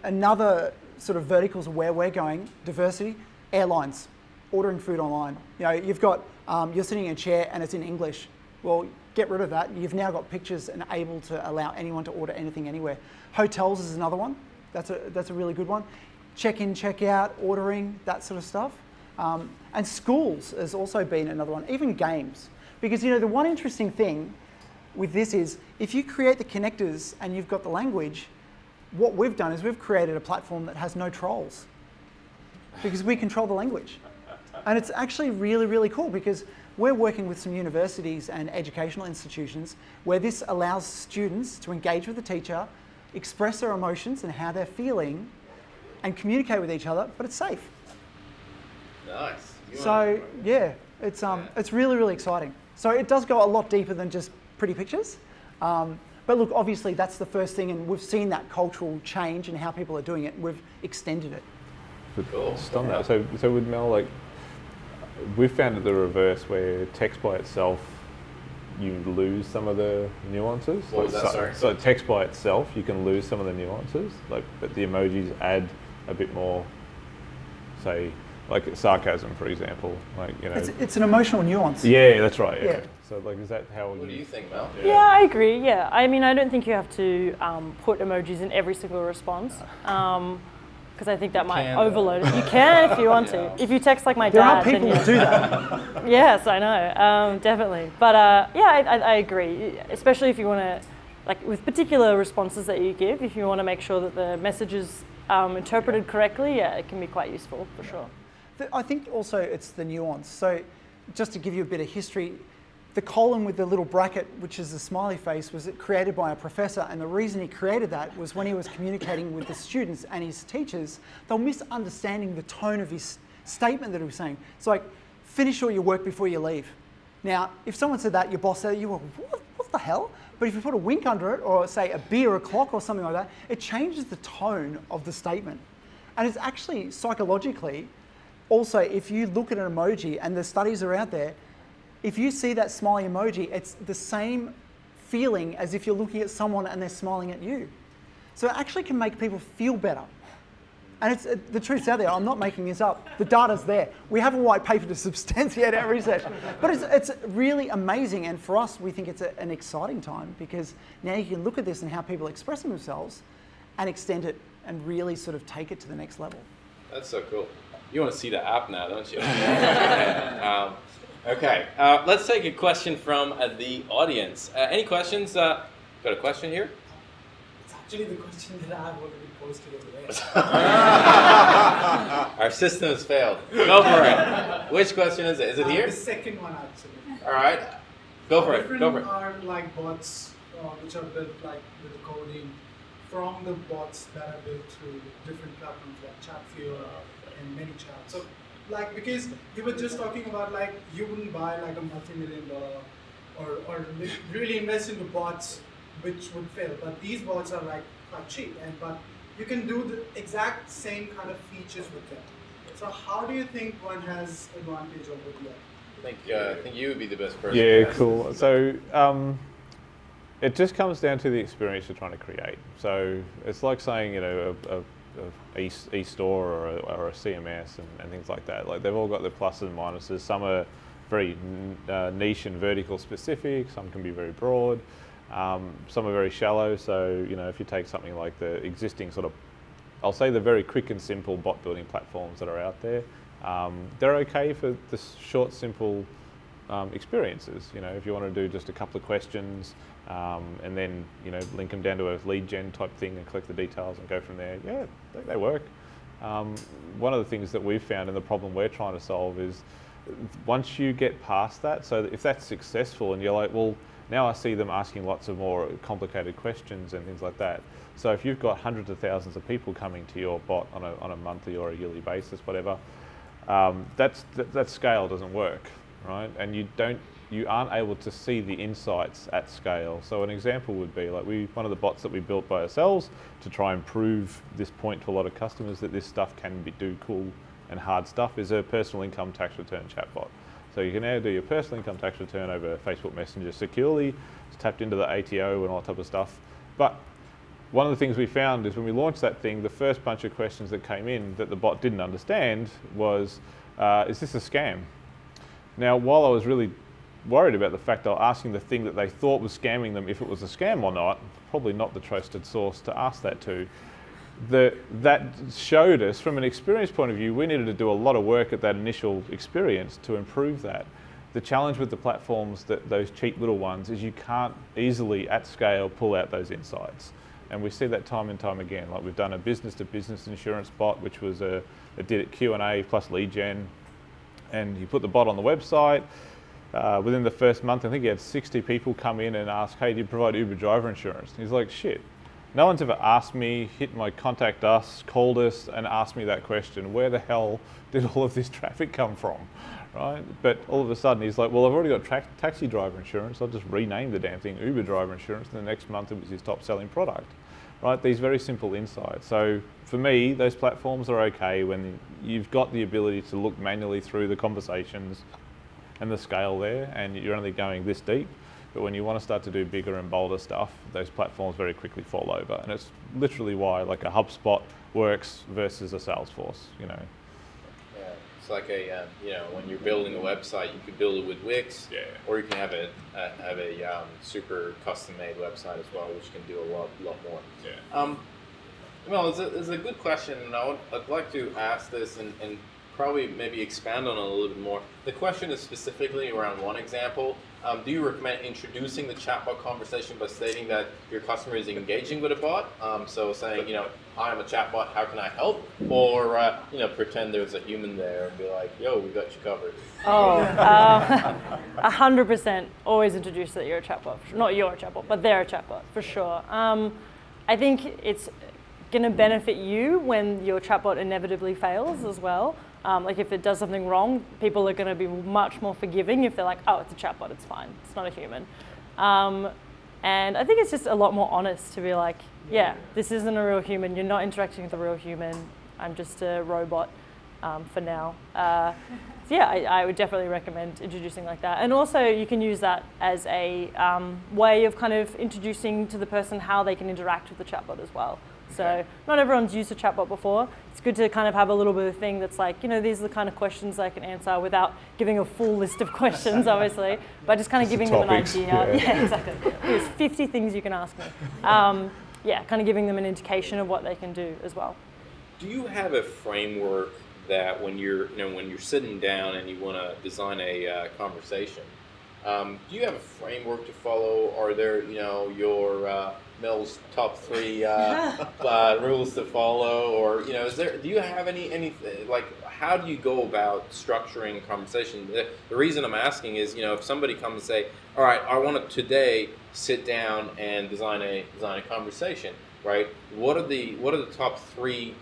Another sort of verticals of where we're going, diversity, airlines, ordering food online. You've got, you're sitting in a chair and it's in English. Well, get rid of that. You've now got pictures and able to allow anyone to order anything anywhere. Hotels is another one. That's a really good one. Check-in, check-out, ordering, that sort of stuff. And schools has also been another one, even games. Because the one interesting thing with this is, if you create the connectors and you've got the language, what we've done is we've created a platform that has no trolls. Because we control the language. And it's actually really, really cool because we're working with some universities and educational institutions where this allows students to engage with the teacher, express their emotions and how they're feeling, and communicate with each other, but it's safe. Nice. So yeah, it's really, really exciting. So it does go a lot deeper than just pretty pictures. But look, obviously that's the first thing, and we've seen that cultural change in how people are doing it. We've extended it. Cool. Just on that, so with Mel, we've found it the reverse, where text by itself, you lose some of the nuances. What was that, sorry? So text by itself, you can lose some of the nuances, but the emojis add a bit more, say, like sarcasm, for example. It's an emotional nuance. Yeah, that's right. Yeah. So is that how? What do you think, Mel? Yeah, I agree. Yeah, I mean, I don't think you have to put emojis in every single response. Because I think that might overload it. You can if you want to. If you text like my There dad. are people then who do that. Yes, I know, definitely. But I agree, especially if you want to, with particular responses that you give, if you want to make sure that the messages interpreted correctly, yeah, it can be quite useful for sure. I think also it's the nuance. So just to give you a bit of history, the column with the little bracket, which is the smiley face, was created by a professor, and the reason he created that was when he was communicating with the students and his teachers, they were misunderstanding the tone of his statement that he was saying. It's like, finish all your work before you leave. Now, if someone said that, your boss said, you were, what the hell? But if you put a wink under it, or say a beer or a clock or something like that, it changes the tone of the statement. And it's actually psychologically, also, if you look at an emoji, and the studies are out there, if you see that smiley emoji, it's the same feeling as if you're looking at someone and they're smiling at you. So it actually can make people feel better. And it's the truth's out there. I'm not making this up. The data's there. We have a white paper to substantiate our research. But it's really amazing. And for us, we think it's an exciting time, because now you can look at this and how people express themselves and extend it and really sort of take it to the next level. That's so cool. You want to see the app now, don't you? Okay, let's take a question from the audience. Any questions? Got a question here? It's actually the question that I've already posted over there. Our system has failed. Go for it. Which question is it? Is it here? The second one, actually. All right. Go for it. Different Go for it. are like bots which are built like with the coding from the bots that are built through different platforms like Chatfuel and ManyChat. So, like, because you were just talking about like you wouldn't buy like a multi-million-dollar or really invest into bots which would fail, but these bots are like quite cheap, but you can do the exact same kind of features with them. So how do you think one has advantage over the other? I think you would be the best person. Yeah, cool. So it just comes down to the experience you're trying to create. So it's like saying, a e-store or a CMS and things like that. Like, they've all got their pluses and minuses. Some are very niche and vertical specific. Some can be very broad. Some are very shallow. So if you take something like the existing sort of, I'll say the very quick and simple bot building platforms that are out there, they're okay for the short, simple experiences. If you want to do just a couple of questions and then link them down to a lead gen type thing and collect the details and go from there, yeah, they work. One of the things that we've found and the problem we're trying to solve is once you get past that, so that if that's successful and you're like, well, now I see them asking lots of more complicated questions and things like that. So if you've got hundreds of thousands of people coming to your bot on a monthly or a yearly basis, whatever, that scale doesn't work, right? And you aren't able to see the insights at scale. So an example would be like one of the bots that we built by ourselves to try and prove this point to a lot of customers that this stuff can do cool and hard stuff is a personal income tax return chatbot. So you can now do your personal income tax return over Facebook Messenger securely. It's tapped into the ATO and all that type of stuff. But one of the things we found is when we launched that thing, the first bunch of questions that came in that the bot didn't understand was, is this a scam? Now, while I was really worried about the fact they were asking the thing that they thought was scamming them if it was a scam or not, probably not the trusted source to ask that to, that showed us from an experience point of view, we needed to do a lot of work at that initial experience to improve that. The challenge with the platforms, those cheap little ones, is you can't easily at scale pull out those insights. And we see that time and time again. Like, we've done a business-to-business insurance bot, which was it did it Q&A plus lead gen, and you put the bot on the website. Within the first month, I think he had 60 people come in and ask, hey, do you provide Uber driver insurance? And he's like, shit. No one's ever asked me, hit my contact us, called us, and asked me that question. Where the hell did all of this traffic come from, right? But all of a sudden, he's like, well, I've already got taxi driver insurance. I'll just rename the damn thing Uber driver insurance. And the next month, it was his top selling product, right? These very simple insights. So for me, those platforms are okay when you've got the ability to look manually through the conversations and the scale there, and you're only going this deep. But when you want to start to do bigger and bolder stuff, those platforms very quickly fall over. And it's literally why like a HubSpot works versus a Salesforce, Yeah, it's like when you're building a website, you could build it with Wix, or you can have a super custom-made website as well, which can do a lot more. Yeah. Well, it's a good question, and I'd like to ask this and probably maybe expand on it a little bit more. The question is specifically around one example. Do you recommend introducing the chatbot conversation by stating that your customer is engaging with a bot? So saying, hi, I'm a chatbot, how can I help? Or, pretend there's a human there and be like, yo, we got you covered. 100% always introduce that you're a chatbot. Not you're a chatbot, but they're a chatbot, for sure. I think it's going to benefit you when your chatbot inevitably fails as well. Like if it does something wrong, people are going to be much more forgiving if they're like, oh, it's a chatbot, it's fine, it's not a human. And I think it's just a lot more honest to be like, yeah, this isn't a real human, you're not interacting with a real human, I'm just a robot for now. So yeah, I would definitely recommend introducing like that. And also you can use that as a way of kind of introducing to the person how they can interact with the chatbot as well. So not everyone's used a chatbot before. It's good to kind of have a little bit of thing that's like, these are the kind of questions I can answer without giving a full list of questions, obviously, but just kind of giving them an idea. Yeah, exactly. There's 50 things you can ask me. Kind of giving them an indication of what they can do as well. Do you have a framework that when you're sitting down and you want to design a conversation, do you have a framework to follow? Are there, your Mel's top 3 rules to follow, or do you have any like how do you go about structuring conversation? The reason I'm asking is, if somebody comes and say, all right, I want to today sit down and design a conversation, right? What are the top 3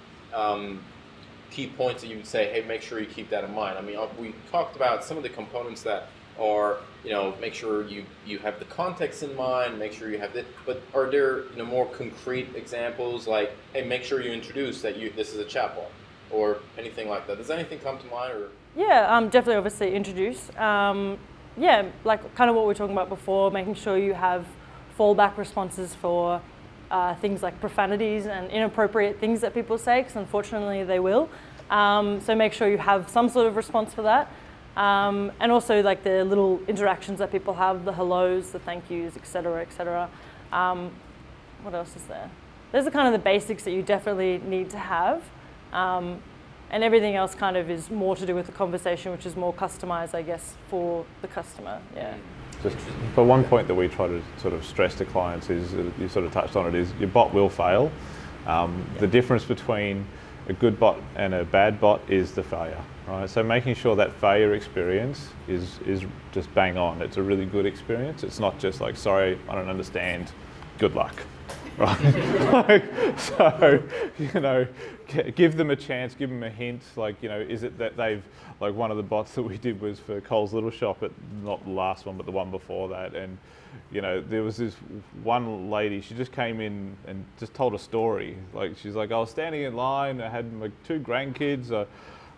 key points that you would say, hey, make sure you keep that in mind? I mean, we talked about some of the components that are, make sure you have the context in mind, make sure you have this, but are there, more concrete examples like, hey, make sure you introduce that this is a chatbot or anything like that? Does anything come to mind? Or? Yeah, definitely obviously introduce. Like kind of what we were talking about before, making sure you have fallback responses for things like profanities and inappropriate things that people say, because unfortunately they will. So make sure you have some sort of response for that. And also like the little interactions that people have, the hellos, the thank yous, etc., etc. What else is there? Those are kind of the basics that you definitely need to have. And everything else kind of is more to do with the conversation, which is more customized, I guess, for the customer. Yeah. Just for one point that we try to sort of stress to clients is, you sort of touched on it, is your bot will fail. The difference between a good bot and a bad bot is the failure, right? So making sure that failure experience is just bang on. It's a really good experience. It's not just like, sorry, I don't understand, good luck. Right? Give them a chance, give them a hint. Is it that they've, like one of the bots that we did was for Coles Little Shop, not the last one, but the one before that. And, there was this one lady, she just came in and just told a story. Like, she's like, I was standing in line, I had my 2 grandkids,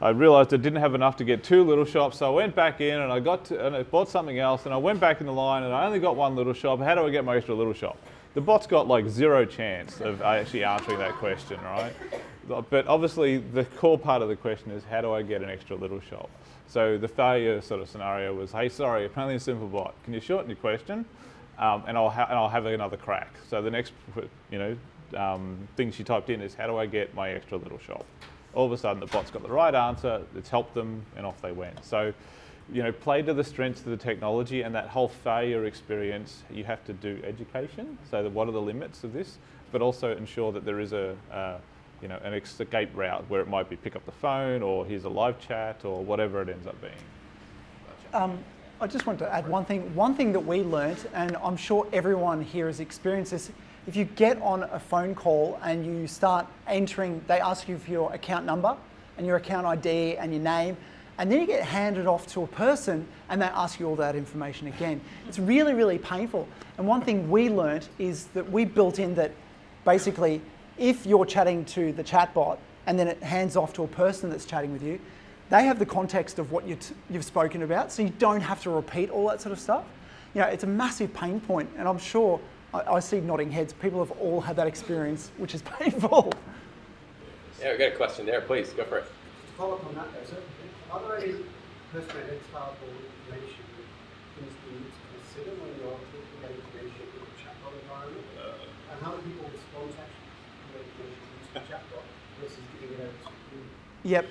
I realised I didn't have enough to get 2 little shops, so I went back in and I bought something else, and I went back in the line and I only got 1 little shop. How do I get my extra little shop? The bot's got like 0 chance of actually answering that question, right? But obviously the core part of the question is, how do I get an extra little shop? So the failure sort of scenario was, hey, sorry, apparently a simple bot. Can you shorten your question? And I'll have another crack. So the next, thing she typed in is, how do I get my extra little shop? All of a sudden the bot's got the right answer, it's helped them, and off they went. So, play to the strengths of the technology, and that whole failure experience, you have to do education. So what are the limits of this? But also ensure that there is an escape route where it might be pick up the phone, or here's a live chat, or whatever it ends up being. I just want to add one thing. One thing that we learnt, and I'm sure everyone here has experienced this, if you get on a phone call and you start entering, they ask you for your account number and your account ID and your name, and then you get handed off to a person and they ask you all that information again. It's really, really painful. And one thing we learnt is that we built in that basically if you're chatting to the chatbot and then it hands off to a person that's chatting with you, they have the context of what you've spoken about, so you don't have to repeat all that sort of stuff. It's a massive pain point, and I'm sure, I see nodding heads, people have all had that experience, which is painful. Yeah, we got a question there, please, go for it. To follow up on that though, so are there any personal identifiable information things you need to consider when you're talking about information in a chatbot environment? And how do people respond to actually information using a chatbot versus giving it over to you? Yep.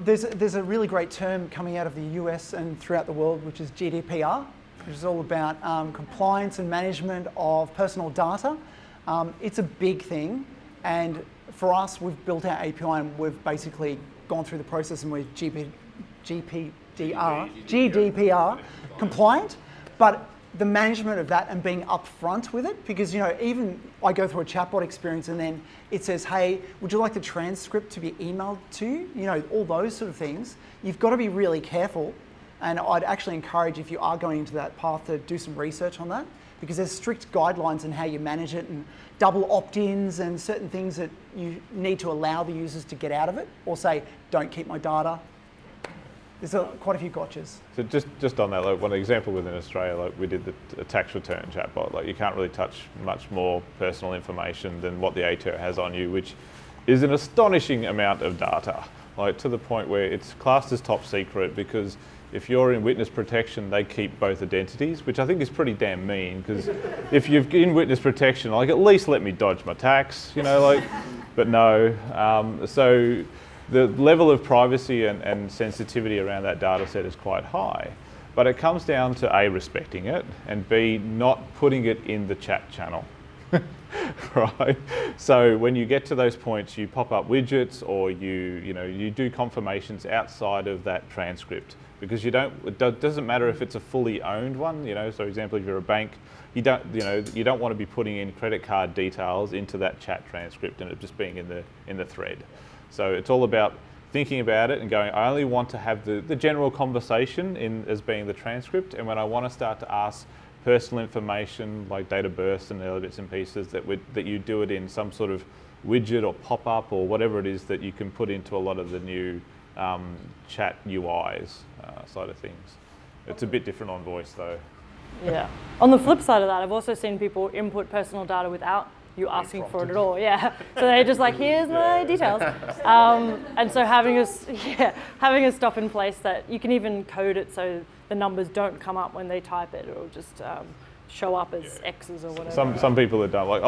There's a really great term coming out of the US and throughout the world, which is GDPR, which is all about compliance and management of personal data. It's a big thing, and for us, we've built our API and we've basically gone through the process and we're GDPR compliant, but the management of that and being upfront with it, because even I go through a chatbot experience and then it says, hey, would you like the transcript to be emailed to you? All those sort of things. You've got to be really careful, and I'd actually encourage, if you are going into that path, to do some research on that, because there's strict guidelines on how you manage it and double opt-ins and certain things that you need to allow the users to get out of it, or say, don't keep my data. There's quite a few gotchas. So just on that, like one example within Australia, like we did the tax return chatbot. Like you can't really touch much more personal information than what the ATO has on you, which is an astonishing amount of data. Like to the point where it's classed as top secret, because if you're in witness protection, they keep both identities, which I think is pretty damn mean. Because if you're in witness protection, like at least let me dodge my tax, but no. So the level of privacy and sensitivity around that data set is quite high. But it comes down to A, respecting it, and B, not putting it in the chat channel. Right? So when you get to those points, you pop up widgets, or you do confirmations outside of that transcript, because it doesn't matter if it's a fully owned one. So for example, if you're a bank, you don't want to be putting in credit card details into that chat transcript and it just being in the thread. So it's all about thinking about it and going, I only want to have the general conversation as being the transcript, and when I want to start to ask personal information like date of birth and the other bits and pieces, that you do it in some sort of widget or pop-up or whatever it is that you can put into a lot of the new chat UIs side of things. It's a bit different on voice though. Yeah. On the flip side of that, I've also seen people input personal data without you asking for it at all. Yeah. So they're just like, here's my details. And so having a stop in place that you can even code it so the numbers don't come up when they type it, or just show up as X's or whatever. Some people are done. Like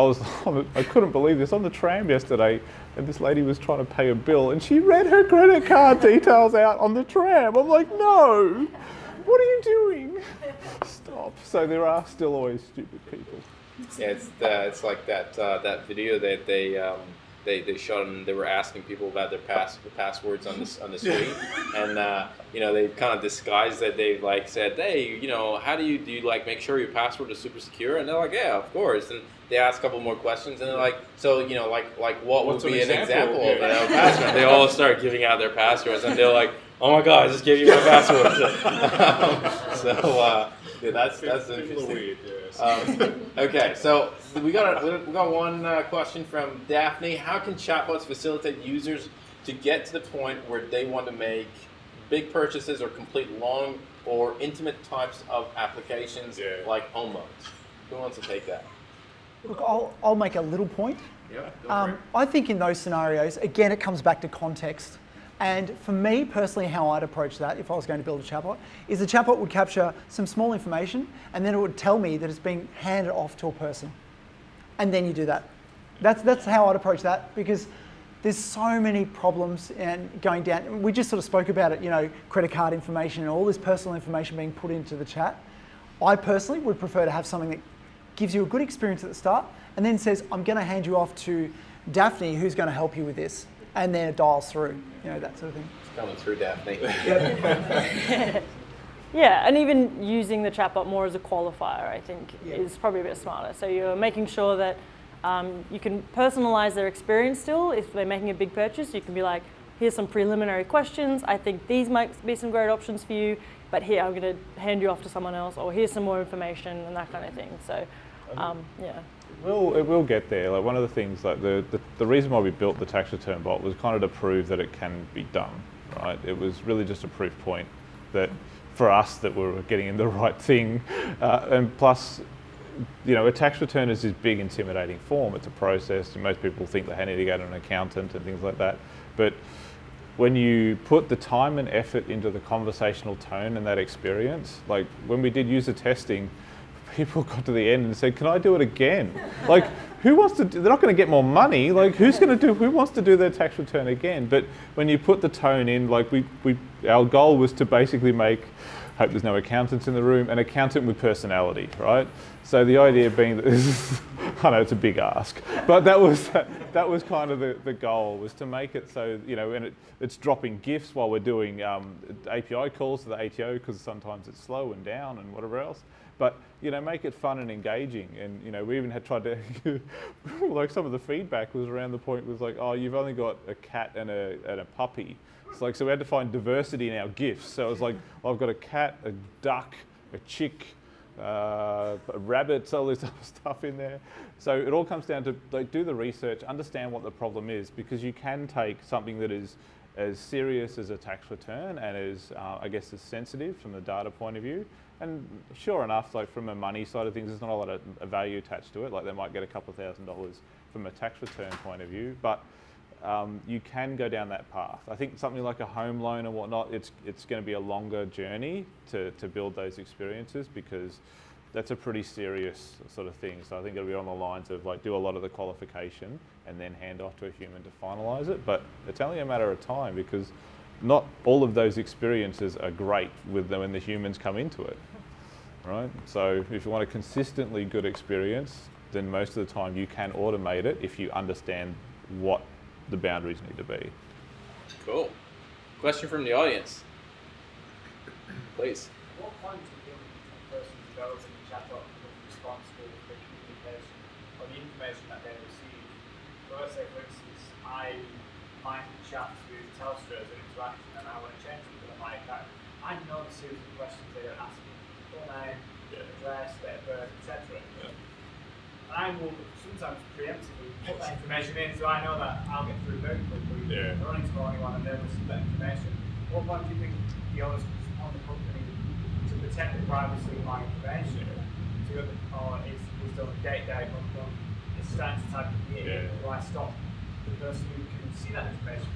I couldn't believe this on the tram yesterday, and this lady was trying to pay a bill, and she read her credit card details out on the tram. I'm like, no, what are you doing? Stop. So there are still always stupid people. Yeah, it's like that video that they shot, and they were asking people about their passwords on the screen, and they kind of disguised that. They said, hey, how do you make sure your password is super secure? And they're like, yeah, of course. And they ask a couple more questions, and they're like, so what would be an example of a password? They all start giving out their passwords, and they're like, oh my god, I just gave you my password. That's interesting. Weird, yes. Okay, so we got one question from Daphne. How can chatbots facilitate users to get to the point where they want to make big purchases or complete long or intimate types of applications like home loans? Who wants to take that? Look, I'll make a little point. Yeah, go for it. I think in those scenarios, again, it comes back to context. And for me personally, how I'd approach that if I was going to build a chatbot is the chatbot would capture some small information, and then it would tell me that it's being handed off to a person. And then you do that. That's how I'd approach that, because there's so many problems and going down. We just sort of spoke about it, credit card information and all this personal information being put into the chat. I personally would prefer to have something that gives you a good experience at the start and then says, I'm going to hand you off to Daphne, who's going to help you with this. And then it dials through, that sort of thing. It's coming through, Daphne. Yeah, and even using the chatbot more as a qualifier, I think, is probably a bit smarter. So you're making sure that you can personalize their experience still. If they're making a big purchase, you can be like, here's some preliminary questions. I think these might be some great options for you, but here, I'm going to hand you off to someone else, or here's some more information and that kind of thing. So, yeah. It will get there. Like one of the things, like the reason why we built the tax return bot was kind of to prove that it can be done, right? It was really just a proof point that for us that we were getting in the right thing, and plus, a tax return is this big, intimidating form. It's a process, and most people think they need to go to an accountant and things like that. But when you put the time and effort into the conversational tone and that experience, like when we did user testing, people got to the end and said, can I do it again? Like, who wants to? They're not going to get more money. Like, who wants to do their tax return again? But when you put the tone in, like our goal was to basically make. Hope there's no accountants in the room. An accountant with personality, right? So the idea being that I know it's a big ask, but that was kind of the goal, was to make it so, and it's dropping GIFs while we're doing API calls to the ATO, because sometimes it's slow and down and whatever else. But make it fun and engaging, and we even had tried to like, some of the feedback was around the point was like, oh, you've only got a cat and a puppy. It's like, so we had to find diversity in our gifts. So it was like, I've got a cat, a duck, a chick, a rabbit, all this other stuff in there. So it all comes down to, like, do the research, understand what the problem is, because you can take something that is as serious as a tax return and as, I guess, as sensitive from the data point of view. And sure enough, like, from a money side of things, there's not a lot of value attached to it. Like, they might get a couple of $1,000s from a tax return point of view, but you can go down that path. I think something like a home loan and whatnot, it's going to be a longer journey to build those experiences, because that's a pretty serious sort of thing. So I think it'll be on the lines of, like, do a lot of the qualification and then hand off to a human to finalise it. But it's only a matter of time, because not all of those experiences are great with them when the humans come into it, right? So if you want a consistently good experience, then most of the time you can automate it if you understand what the boundaries need to be. Cool. Question from the audience, please. What point do you think a person developing a chatbot becomes responsible for the communication or the information that they receive? So let's say, for instance, I find chats with Telstra as an interaction and I want to change something on my account. I know the series of questions they are asking: full name, address, date of birth, etc. I will sometimes preemptively put that information in, so I know that I'll get through very quickly. I don't need to call anyone and they'll receive that information. What point do you think the onus is on the company to protect the privacy of my information? Or is the day-to-day month it's starting to type of year, do I stop the person who can see that information,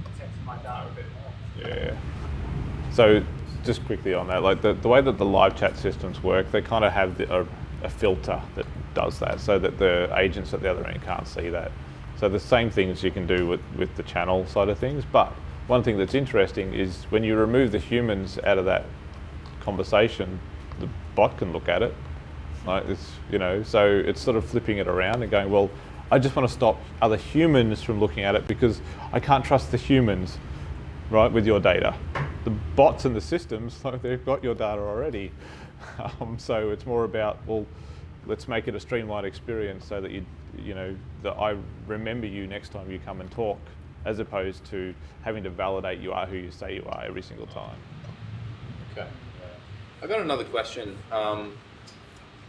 protecting my data a bit more? Yeah. So just quickly on that, like the way that the live chat systems work, they kind of have a filter that does that, so that the agents at the other end can't see that. So the same things you can do with the channel side of things, but one thing that's interesting is when you remove the humans out of that conversation, the bot can look at it. Like, it's, so it's sort of flipping it around and going, well, I just want to stop other humans from looking at it because I can't trust the humans, right, with your data. The bots and the systems, like, they've got your data already. So it's more about, well, let's make it a streamlined experience so that that I remember you next time you come and talk, as opposed to having to validate you are who you say you are every single time. Okay. I've got another question.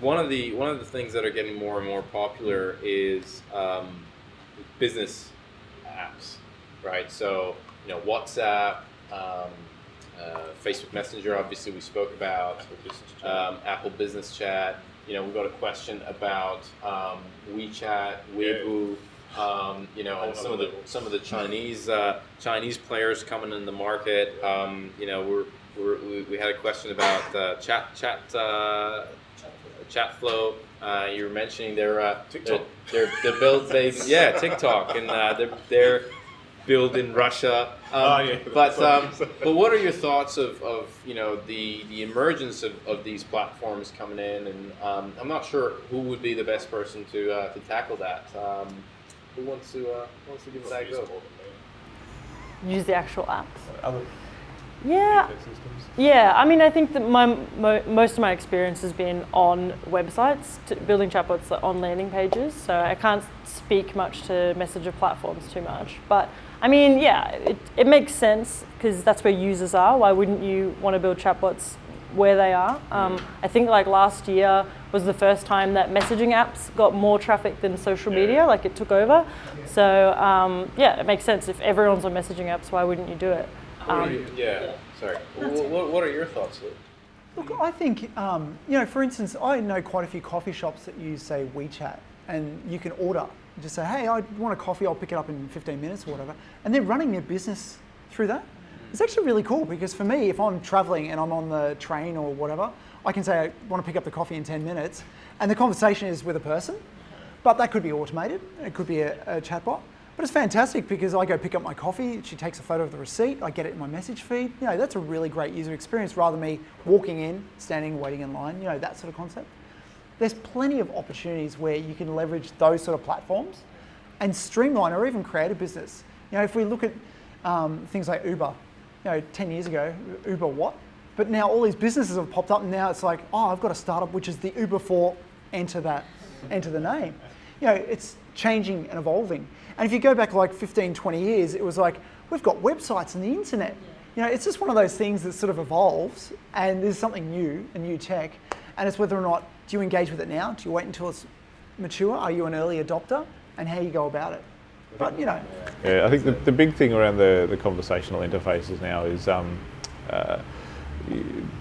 One of the things that are getting more and more popular is business apps, right? So WhatsApp. Facebook Messenger, obviously we spoke about, Apple Business Chat. We've got a question about WeChat, Weibo, and some of the Chinese players coming in the market. We had a question about Chatflow. You were mentioning their TikTok. their build, TikTok, and they're build in Russia. But what are your thoughts of the emergence of these platforms coming in? And I'm not sure who would be the best person to tackle that. Who wants to give it that go? Use the actual apps. Other Yeah. Yeah, I mean, I think that most of my experience has been on websites, building chatbots on landing pages. So I can't speak much to messenger platforms too much. But I mean, yeah, it makes sense because that's where users are. Why wouldn't you want to build chatbots where they are? I think like last year was the first time that messaging apps got more traffic than social media, like it took over. So yeah, it makes sense. If everyone's on messaging apps, why wouldn't you do it? Sorry. What are your thoughts, Luke? Look, I think, for instance, I know quite a few coffee shops that use, say, WeChat, and you can order. Just say, hey, I want a coffee, I'll pick it up in 15 minutes or whatever. And they're running their business through that. It's actually really cool because for me, if I'm traveling and I'm on the train or whatever, I can say I want to pick up the coffee in 10 minutes, and the conversation is with a person, but that could be automated. It could be a chatbot. But it's fantastic because I go pick up my coffee, she takes a photo of the receipt, I get it in my message feed. You know, that's a really great user experience rather than me walking in, standing, waiting in line, you know, that sort of concept. There's plenty of opportunities where you can leverage those sort of platforms and streamline or even create a business. You know, if we look at things like Uber, you know, 10 years ago, Uber what? But now all these businesses have popped up and now it's like, oh, I've got a startup which is the Uber for enter the name. You know, it's changing and evolving. And if you go back like 15, 20 years, it was like, we've got websites and the internet. You know, it's just one of those things that sort of evolves and there's something new, a new tech. And it's whether or not, do you engage with it now? Do you wait until it's mature? Are you an early adopter? And how you go about it. But, you know. Yeah, I think the big thing around the conversational interfaces now is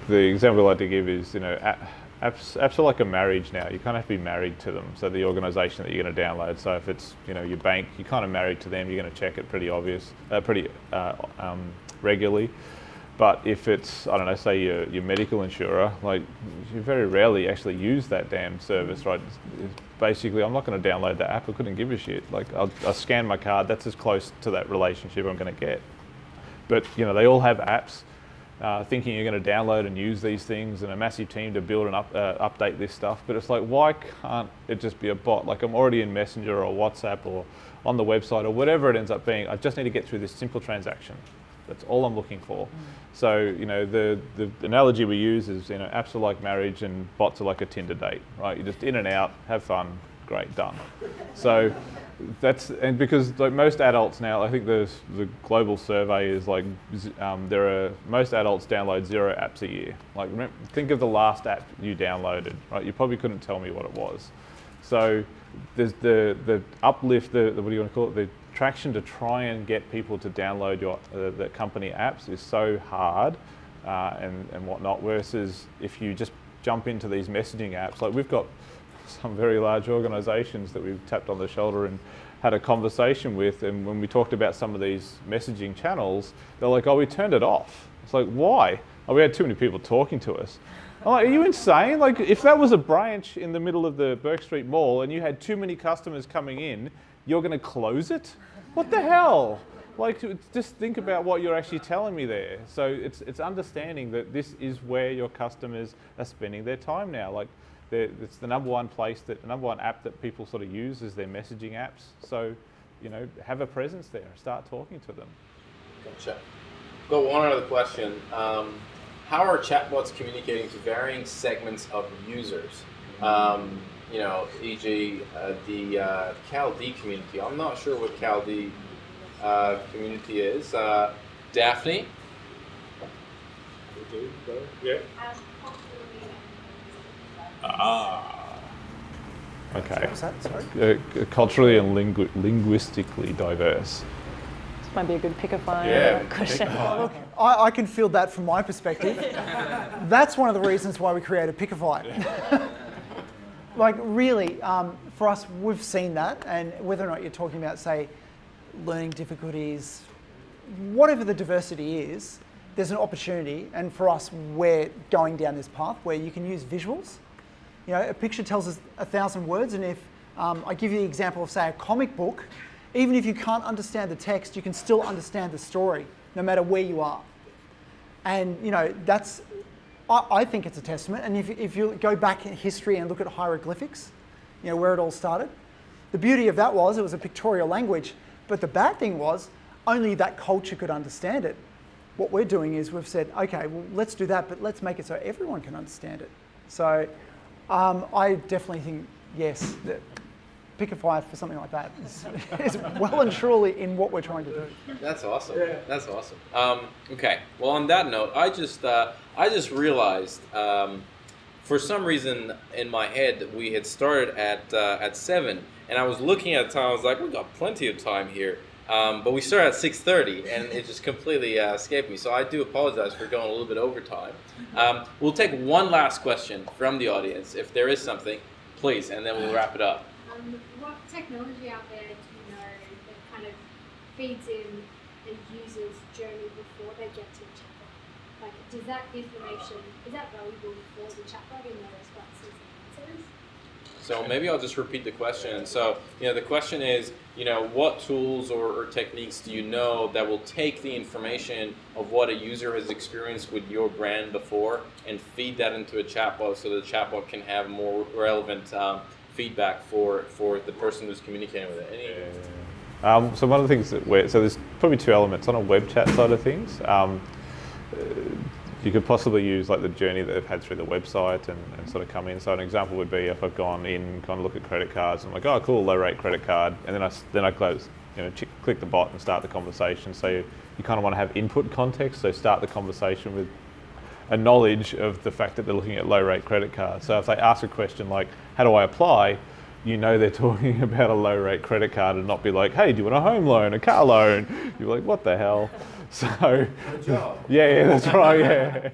the example I like to give is, you know, apps are like a marriage now. You kind of have to be married to them. So the organisation that you're going to download. So if it's, you know, your bank, you're kind of married to them. You're going to check it pretty regularly. But if it's, I don't know, say your medical insurer, like you very rarely actually use that damn service, right? It's basically, I'm not going to download the app. I couldn't give a shit. Like I'll scan my card. That's as close to that relationship I'm going to get. But you know, they all have apps. Thinking you're going to download and use these things and a massive team to build and update this stuff. But it's like, why can't it just be a bot? Like I'm already in Messenger or WhatsApp or on the website or whatever it ends up being. I just need to get through this simple transaction. That's all I'm looking for. So, you know, the analogy we use is, you know, apps are like marriage and bots are like a Tinder date, right? You're just in and out, have fun, great, done. So that's, and because like most adults now, I think the global survey is like, most adults download 0 apps a year. Like think of the last app you downloaded, right? You probably couldn't tell me what it was. So there's the uplift, what do you want to call it? The traction to try and get people to download your the company apps is so hard and whatnot, versus if you just jump into these messaging apps. Like we've got some very large organisations that we've tapped on the shoulder and had a conversation with, and when we talked about some of these messaging channels, they're like, oh, we turned it off. It's like, why? Oh, we had too many people talking to us. I'm like, are you insane? Like if that was a branch in the middle of the Burke Street Mall and you had too many customers coming in, you're going to close it? What the hell? Like, just think about what you're actually telling me there. So it's understanding that this is where your customers are spending their time now. Like, it's the number one app that people sort of use is their messaging apps. So, you know, have a presence there. Start talking to them. Gotcha. Got one other question. How are chatbots communicating to varying segments of users? You know, e.g. The CalD community. I'm not sure what CalD community is. Daphne? Yeah. Okay. What's that? Sorry? Culturally and linguistically diverse. This might be a good pick-a-fire question. Look, I can feel that from my perspective. That's one of the reasons why we created Pickify. Like really, for us, we've seen that, and whether or not you're talking about, say, learning difficulties, whatever the diversity is, there's an opportunity, and for us, we're going down this path where you can use visuals. You know, a picture tells us 1,000 words, and if I give you the example of, say, a comic book, even if you can't understand the text, you can still understand the story, no matter where you are. And, you know, that's, I think it's a testament. And if you go back in history and look at hieroglyphics, you know, where it all started, the beauty of that was it was a pictorial language. But the bad thing was only that culture could understand it. What we're doing is we've said, okay, well, let's do that, but let's make it so everyone can understand it. So I definitely think, yes, that Pickify for something like that is well and truly in what we're trying to do. That's awesome. Yeah. That's awesome. Okay. Well, on that note, I just realized for some reason in my head we had started at 7, and I was looking at the time. I was like, we got plenty of time here. But we started at 6:30, and it just completely escaped me. So I do apologize for going a little bit over time. We'll take one last question from the audience, if there is something, please, and then we'll wrap it up. What technology out there do you know that kind of feeds in a user's journey before they get to the chatbot? Like, does that information, is that valuable for the chatbot in their responses and answers? So maybe I'll just repeat the question. So, the question is, what tools or techniques do you know that will take the information of what a user has experienced with your brand before and feed that into a chatbot so the chatbot can have more relevant feedback for the person who's communicating with it? So one of the things so there's probably two elements on a web chat side of things. You could possibly use like the journey that they've had through the website and sort of come in. So an example would be if I've gone in, kind of look at credit cards, and I'm like, oh, cool, low rate credit card, and then I close, click the bot and start the conversation. So you kind of want to have input context. So start the conversation with a knowledge of the fact that they're looking at low rate credit cards. So if they ask a question like, how do I apply? They're talking about a low rate credit card and not be like, hey, do you want a home loan, a car loan? You're like, what the hell? So, Good job. yeah, that's right, yeah.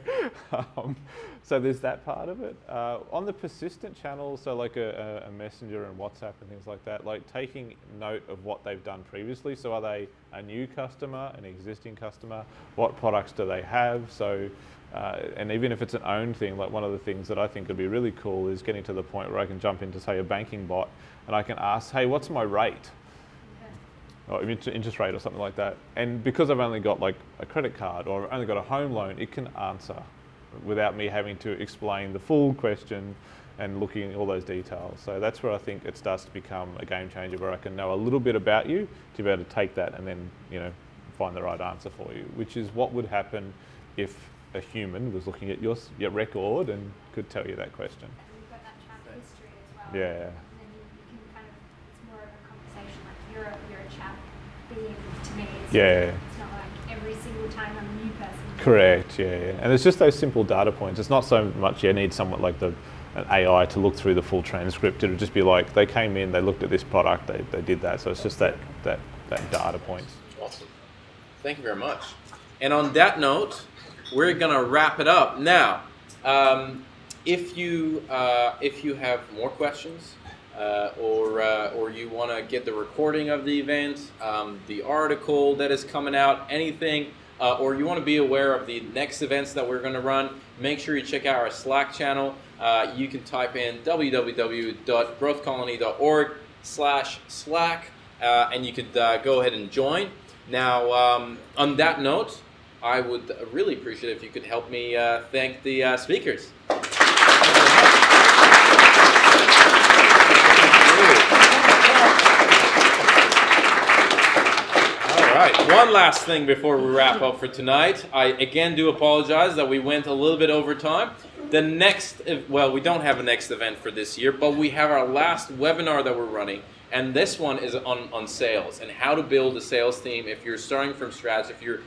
So there's that part of it. On the persistent channels, so like a Messenger and WhatsApp and things like that, like taking note of what they've done previously. So are they a new customer, an existing customer? What products do they have? So, and even if it's an own thing, like one of the things that I think would be really cool is getting to the point where I can jump into, say, a banking bot and I can ask, hey, what's my rate? Or interest rate or something like that. And because I've only got like a credit card or I've only got a home loan, it can answer without me having to explain the full question and looking at all those details. So that's where I think it starts to become a game changer, where I can know a little bit about you to be able to take that and then, find the right answer for you, which is what would happen if a human was looking at your record and could tell you that question. And we've got that chat history as well. Yeah. And then you can kind of, it's more of a conversation, like you're a chat being to me. It's not like every single time I'm a new person. Correct, yeah. And it's just those simple data points. It's not so much you need someone like an AI to look through the full transcript. It would just be like, they came in, they looked at this product, they did that. So it's just that data points. Awesome. Thank you very much. And on that note, we're gonna wrap it up. Now, if you have more questions, or you want to get the recording of the event, the article that is coming out, anything, or you want to be aware of the next events that we're going to run, make sure you check out our Slack channel. You can type in www.growthcolony.org/Slack, and you could go ahead and join. Now, on that note, I would really appreciate it if you could help me thank the speakers. All right, one last thing before we wrap up for tonight. I again do apologize that we went a little bit over time. The next, we don't have a next event for this year, but we have our last webinar that we're running. And this one is on sales and how to build a sales team. If you're starting from scratch, if you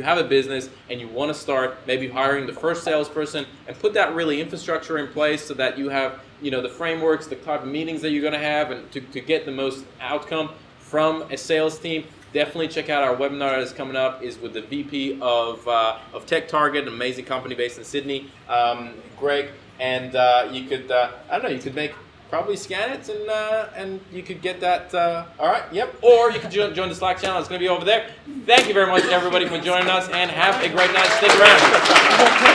have a business and you want to start maybe hiring the first salesperson and put that really infrastructure in place so that you have the frameworks, the type of meetings that you're going to have, and to get the most outcome from a sales team, definitely check out our webinar that is coming up. Is with the VP of Tech Target, an amazing company based in Sydney, Greg. And you could you could probably scan it and you could get that. All right, yep. Or you could join the Slack channel. It's going to be over there. Thank you very much, everybody, for joining us, and have a great night. Stick around.